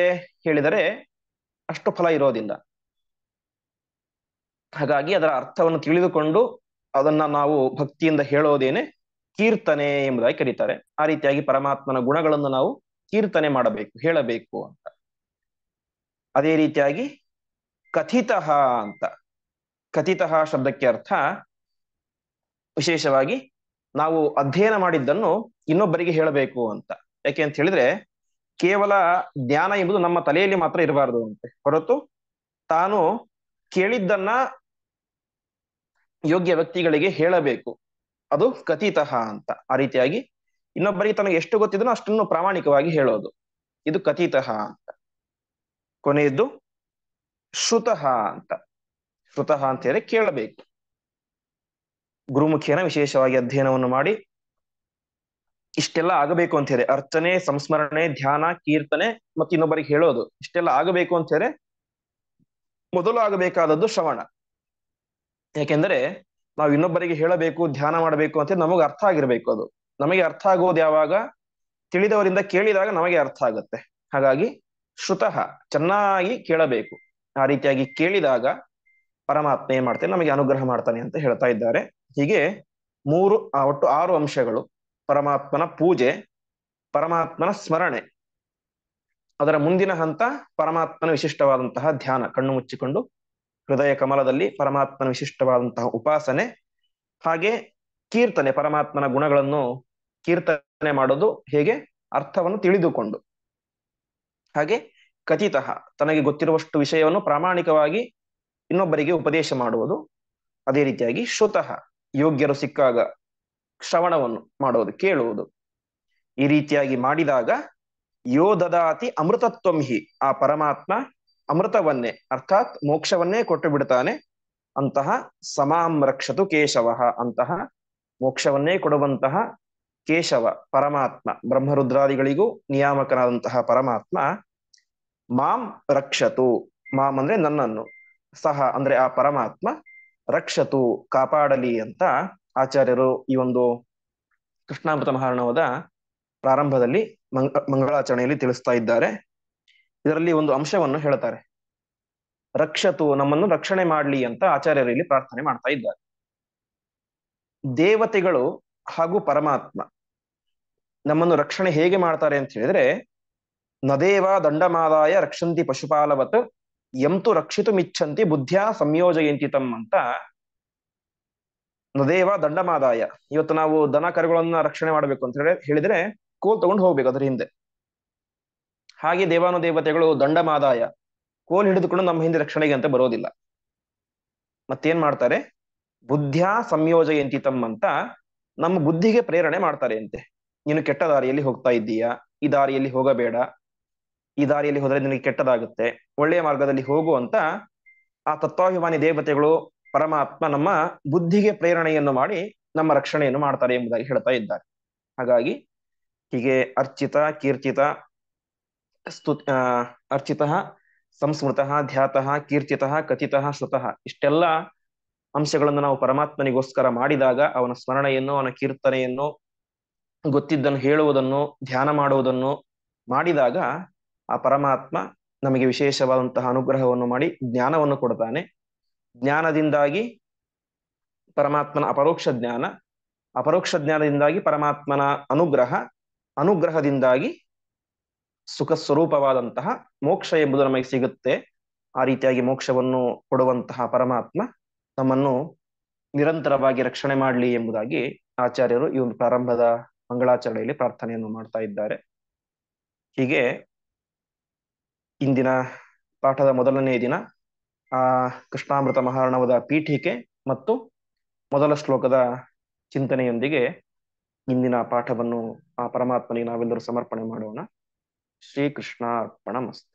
ಹೇಳಿದರೆ ಅಷ್ಟು ಫಲ ಇರೋದಿಲ್ಲ. ಹಾಗಾಗಿ ಅದರ ಅರ್ಥವನ್ನು ತಿಳಿದುಕೊಂಡು ಅದನ್ನ ನಾವು ಭಕ್ತಿಯಿಂದ ಹೇಳೋದೇನೆ ಕೀರ್ತನೆ ಎಂಬುದಾಗಿ ಕರೀತಾರೆ. ಆ ರೀತಿಯಾಗಿ ಪರಮಾತ್ಮನ ಗುಣಗಳನ್ನು ನಾವು ಕೀರ್ತನೆ ಮಾಡಬೇಕು, ಹೇಳಬೇಕು ಅಂತ. ಅದೇ ರೀತಿಯಾಗಿ ಕಥಿತಃ ಅಂತ. ಕಥಿತಃ ಶಬ್ದಕ್ಕೆ ಅರ್ಥ ವಿಶೇಷವಾಗಿ ನಾವು ಅಧ್ಯಯನ ಮಾಡಿದ್ದನ್ನು ಇನ್ನೊಬ್ಬರಿಗೆ ಹೇಳಬೇಕು ಅಂತ. ಯಾಕೆ ಅಂತ ಹೇಳಿದ್ರೆ ಕೇವಲ ಜ್ಞಾನ ಎಂಬುದು ನಮ್ಮ ತಲೆಯಲ್ಲಿ ಮಾತ್ರ ಇರಬಾರದು ಅಂತೆ, ಹೊರತು ತಾನು ಕೇಳಿದ್ದನ್ನ ಯೋಗ್ಯ ವ್ಯಕ್ತಿಗಳಿಗೆ ಹೇಳಬೇಕು. ಅದು ಕಥಿತಃ ಅಂತ. ಆ ರೀತಿಯಾಗಿ ಇನ್ನೊಬ್ಬರಿಗೆ ತನಗೆ ಎಷ್ಟು ಗೊತ್ತಿದನೋ ಅಷ್ಟನ್ನು ಪ್ರಾಮಾಣಿಕವಾಗಿ ಹೇಳೋದು, ಇದು ಕಥಿತಃ ಅಂತ. ಕೊನೆಯದ್ದು ಶ್ರುತಃ ಅಂತ. ಶ್ರುತಃ ಅಂತ ಹೇಳಿದ್ರೆ ಕೇಳಬೇಕು. ಗುರುಮುಖೇನ ವಿಶೇಷವಾಗಿ ಅಧ್ಯಯನವನ್ನು ಮಾಡಿ ಇಷ್ಟೆಲ್ಲ ಆಗಬೇಕು ಅಂತ ಹೇಳಿ ಅರ್ಚನೆ, ಸಂಸ್ಮರಣೆ, ಧ್ಯಾನ, ಕೀರ್ತನೆ ಮತ್ತು ಇನ್ನೊಬ್ಬರಿಗೆ ಹೇಳೋದು ಇಷ್ಟೆಲ್ಲ ಆಗಬೇಕು ಅಂತ ಹೇಳಿ ಮೊದಲು ಆಗಬೇಕಾದದ್ದು ಶ್ರವಣ. ಯಾಕೆಂದ್ರೆ ನಾವು ಇನ್ನೊಬ್ಬರಿಗೆ ಹೇಳಬೇಕು, ಧ್ಯಾನ ಮಾಡಬೇಕು ಅಂತ ನಮಗೆ ಅರ್ಥ ಆಗಿರ್ಬೇಕು. ಅದು ನಮಗೆ ಅರ್ಥ ಆಗೋದು ಯಾವಾಗ? ತಿಳಿದವರಿಂದ ಕೇಳಿದಾಗ ನಮಗೆ ಅರ್ಥ ಆಗುತ್ತೆ. ಹಾಗಾಗಿ ಶ್ರುತಃ, ಚೆನ್ನಾಗಿ ಕೇಳಬೇಕು. ಆ ರೀತಿಯಾಗಿ ಕೇಳಿದಾಗ ಪರಮಾತ್ಮ ಏನ್ ಮಾಡ್ತಾನೆ, ನಮಗೆ ಅನುಗ್ರಹ ಮಾಡ್ತಾನೆ ಅಂತ ಹೇಳ್ತಾ ಇದ್ದಾರೆ. ಹೀಗೆ ಒಟ್ಟು 6 ಅಂಶಗಳು: ಪರಮಾತ್ಮನ ಪೂಜೆ, ಪರಮಾತ್ಮನ ಸ್ಮರಣೆ, ಅದರ ಮುಂದಿನ ಹಂತ ಪರಮಾತ್ಮನ ವಿಶಿಷ್ಟವಾದಂತಹ ಧ್ಯಾನ, ಕಣ್ಣು ಮುಚ್ಚಿಕೊಂಡು ಹೃದಯ ಕಮಲದಲ್ಲಿ ಪರಮಾತ್ಮನ ವಿಶಿಷ್ಟವಾದಂತಹ ಉಪಾಸನೆ, ಹಾಗೆ ಕೀರ್ತನೆ, ಪರಮಾತ್ಮನ ಗುಣಗಳನ್ನು ಕೀರ್ತನೆ ಮಾಡೋದು ಹೇಗೆ, ಅರ್ಥವನ್ನು ತಿಳಿದುಕೊಂಡು, ಹಾಗೆ ಕಥಿತಃ, ತನಗೆ ಗೊತ್ತಿರುವಷ್ಟು ವಿಷಯವನ್ನು ಪ್ರಾಮಾಣಿಕವಾಗಿ ಇನ್ನೊಬ್ಬರಿಗೆ ಉಪದೇಶ ಮಾಡುವುದು, ಅದೇ ರೀತಿಯಾಗಿ ಶ್ರುತಃ, ಯೋಗ್ಯರು ಸಿಕ್ಕಾಗ ಶ್ರವಣವನ್ನು ಮಾಡೋದು, ಕೇಳುವುದು. ಈ ರೀತಿಯಾಗಿ ಮಾಡಿದಾಗ ಯೋ ದದಾತಿ ಅಮೃತತ್ವಂ ಹಿ, ಆ ಪರಮಾತ್ಮ ಅಮೃತವನ್ನೇ ಅರ್ಥಾತ್ ಮೋಕ್ಷವನ್ನೇ ಕೊಟ್ಟು ಬಿಡ್ತಾನೆ. ಅಂತಹ ಸಮಾಂ ರಕ್ಷತು ಕೇಶವ, ಅಂತಹ ಮೋಕ್ಷವನ್ನೇ ಕೊಡುವಂತಹ ಕೇಶವ ಪರಮಾತ್ಮ, ಬ್ರಹ್ಮರುದ್ರಾದಿಗಳಿಗೂ ನಿಯಾಮಕನಾದಂತಹ ಪರಮಾತ್ಮ ಮಾಂ ರಕ್ಷತು, ಮಾಂ ಅಂದ್ರೆ ನನ್ನನ್ನು, ಸಹ ಅಂದ್ರೆ ಆ ಪರಮಾತ್ಮ ರಕ್ಷತು ಕಾಪಾಡಲಿ ಅಂತ ಆಚಾರ್ಯರು ಈ ಒಂದು ಕೃಷ್ಣಾಮೃತ ಮಹಾರ್ಣವದ ಪ್ರಾರಂಭದಲ್ಲಿ ಮಂಗಳಾಚರಣೆಯಲ್ಲಿ ತಿಳಿಸ್ತಾ ಇದ್ದಾರೆ. ಇದರಲ್ಲಿ ಒಂದು ಅಂಶವನ್ನು ಹೇಳ್ತಾರೆ, ರಕ್ಷತು ನಮ್ಮನ್ನು ರಕ್ಷಣೆ ಮಾಡಲಿ ಅಂತ ಆಚಾರ್ಯರು ಇಲ್ಲಿ ಪ್ರಾರ್ಥನೆ ಮಾಡ್ತಾ ಇದ್ದಾರೆ. ದೇವತೆಗಳು ಹಾಗೂ ಪರಮಾತ್ಮ ನಮ್ಮನ್ನು ರಕ್ಷಣೆ ಹೇಗೆ ಮಾಡ್ತಾರೆ ಅಂತ ಹೇಳಿದ್ರೆ, ನದೇವ ದಂಡಮಾದಾಯ ರಕ್ಷಂತಿ ಪಶುಪಾಲವತ್ ಎಂತು ರಕ್ಷಿತು ಮಿಚ್ಛಂತಿ ಬುದ್ಧಿಯ ಸಂಯೋಜಯಂತಿ ತಮ್ ಅಂತ. ನದೇವ ದಂಡಮಾದಾಯ, ಇವತ್ತು ನಾವು ದನ ಕರುಗಳನ್ನ ರಕ್ಷಣೆ ಮಾಡಬೇಕು ಅಂತ ಹೇಳಿದ್ರೆ ಕೋಲ್ ತಗೊಂಡು ಹೋಗ್ಬೇಕು ಅದ್ರ ಹಿಂದೆ. ಹಾಗೆ ದೇವಾನುದೇವತೆಗಳು ದಂಡಮಾದಾಯ, ಕೋಲ್ ಹಿಡಿದುಕೊಂಡು ನಮ್ಮ ಹಿಂದೆ ರಕ್ಷಣೆಗೆ ಅಂತ ಬರೋದಿಲ್ಲ. ಮತ್ತೇನ್ ಮಾಡ್ತಾರೆ, ಬುದ್ಧಿಯ ಸಂಯೋಜಯಂತಿ ತಮ್ ಅಂತ ನಮ್ಮ ಬುದ್ಧಿಗೆ ಪ್ರೇರಣೆ ಮಾಡ್ತಾರೆ ಅಂತೆ. ನೀನು ಕೆಟ್ಟ ದಾರಿಯಲ್ಲಿ ಹೋಗ್ತಾ ಇದ್ದೀಯಾ, ಈ ದಾರಿಯಲ್ಲಿ ಹೋಗಬೇಡ, ಈ ದಾರಿಯಲ್ಲಿ ಹೋದ್ರೆ ನಿನಗೆ ಕೆಟ್ಟದಾಗುತ್ತೆ, ಒಳ್ಳೆಯ ಮಾರ್ಗದಲ್ಲಿ ಹೋಗು ಅಂತ ಆ ತತ್ವಾಭಿಮಾನಿ ದೇವತೆಗಳು ಪರಮಾತ್ಮ ನಮ್ಮ ಬುದ್ಧಿಗೆ ಪ್ರೇರಣೆಯನ್ನು ಮಾಡಿ ನಮ್ಮ ರಕ್ಷಣೆಯನ್ನು ಮಾಡ್ತಾರೆ ಎಂಬುದಾಗಿ ಹೇಳ್ತಾ ಇದ್ದಾರೆ. ಹಾಗಾಗಿ ಹೀಗೆ ಅರ್ಚಿತ ಕೀರ್ತಿತ ಅರ್ಚಿತ ಸಂಸ್ಮೃತಃ ಧ್ಯಾತಃ ಕೀರ್ತಿತಃ ಕಥಿತಃ ಶ್ರುತಃ, ಇಷ್ಟೆಲ್ಲ ಅಂಶಗಳನ್ನು ನಾವು ಪರಮಾತ್ಮನಿಗೋಸ್ಕರ ಮಾಡಿದಾಗ, ಅವನ ಸ್ಮರಣೆಯನ್ನು ಅವನ ಕೀರ್ತನೆಯನ್ನು ಗೊತ್ತಿದ್ದನ್ನು ಹೇಳುವುದನ್ನು ಧ್ಯಾನ ಮಾಡುವುದನ್ನು ಮಾಡಿದಾಗ ಆ ಪರಮಾತ್ಮ ನಮಗೆ ವಿಶೇಷವಾದಂತಹ ಅನುಗ್ರಹವನ್ನು ಮಾಡಿ ಜ್ಞಾನವನ್ನು ಕೊಡ್ತಾನೆ. ಜ್ಞಾನದಿಂದಾಗಿ ಪರಮಾತ್ಮನ ಅಪರೋಕ್ಷ ಜ್ಞಾನ, ಅಪರೋಕ್ಷ ಜ್ಞಾನದಿಂದಾಗಿ ಪರಮಾತ್ಮನ ಅನುಗ್ರಹ, ಅನುಗ್ರಹದಿಂದಾಗಿ ಸುಖ ಸ್ವರೂಪವಾದಂತಹ ಮೋಕ್ಷ ಎಂಬುದು ನಮಗೆ ಸಿಗುತ್ತೆ. ಆ ರೀತಿಯಾಗಿ ಮೋಕ್ಷವನ್ನು ಕೊಡುವಂತಹ ಪರಮಾತ್ಮ ನಮ್ಮನ್ನು ನಿರಂತರವಾಗಿ ರಕ್ಷಣೆ ಮಾಡಲಿ ಎಂಬುದಾಗಿ ಆಚಾರ್ಯರು ಈ ಒಂದು ಪ್ರಾರಂಭದ ಮಂಗಳಾಚರಣೆಯಲ್ಲಿ ಪ್ರಾರ್ಥನೆಯನ್ನು ಮಾಡ್ತಾ ಇದ್ದಾರೆ. ಹೀಗೆ ಇಂದಿನ ಪಾಠದ ಮೊದಲನೇ ದಿನ ಆ ಕೃಷ್ಣಾಮೃತ ಮಹಾರ್ಣವದ ಪೀಠಿಕೆ ಮತ್ತು ಮೊದಲ ಶ್ಲೋಕದ ಚಿಂತನೆಯೊಂದಿಗೆ ಇಂದಿನ ಪಾಠವನ್ನು ಆ ಪರಮಾತ್ಮನಿಗೆ ನಾವೆಲ್ಲರೂ ಸಮರ್ಪಣೆ ಮಾಡೋಣ. ಶ್ರೀಕೃಷ್ಣ ಅರ್ಪಣಮಸ್ತು.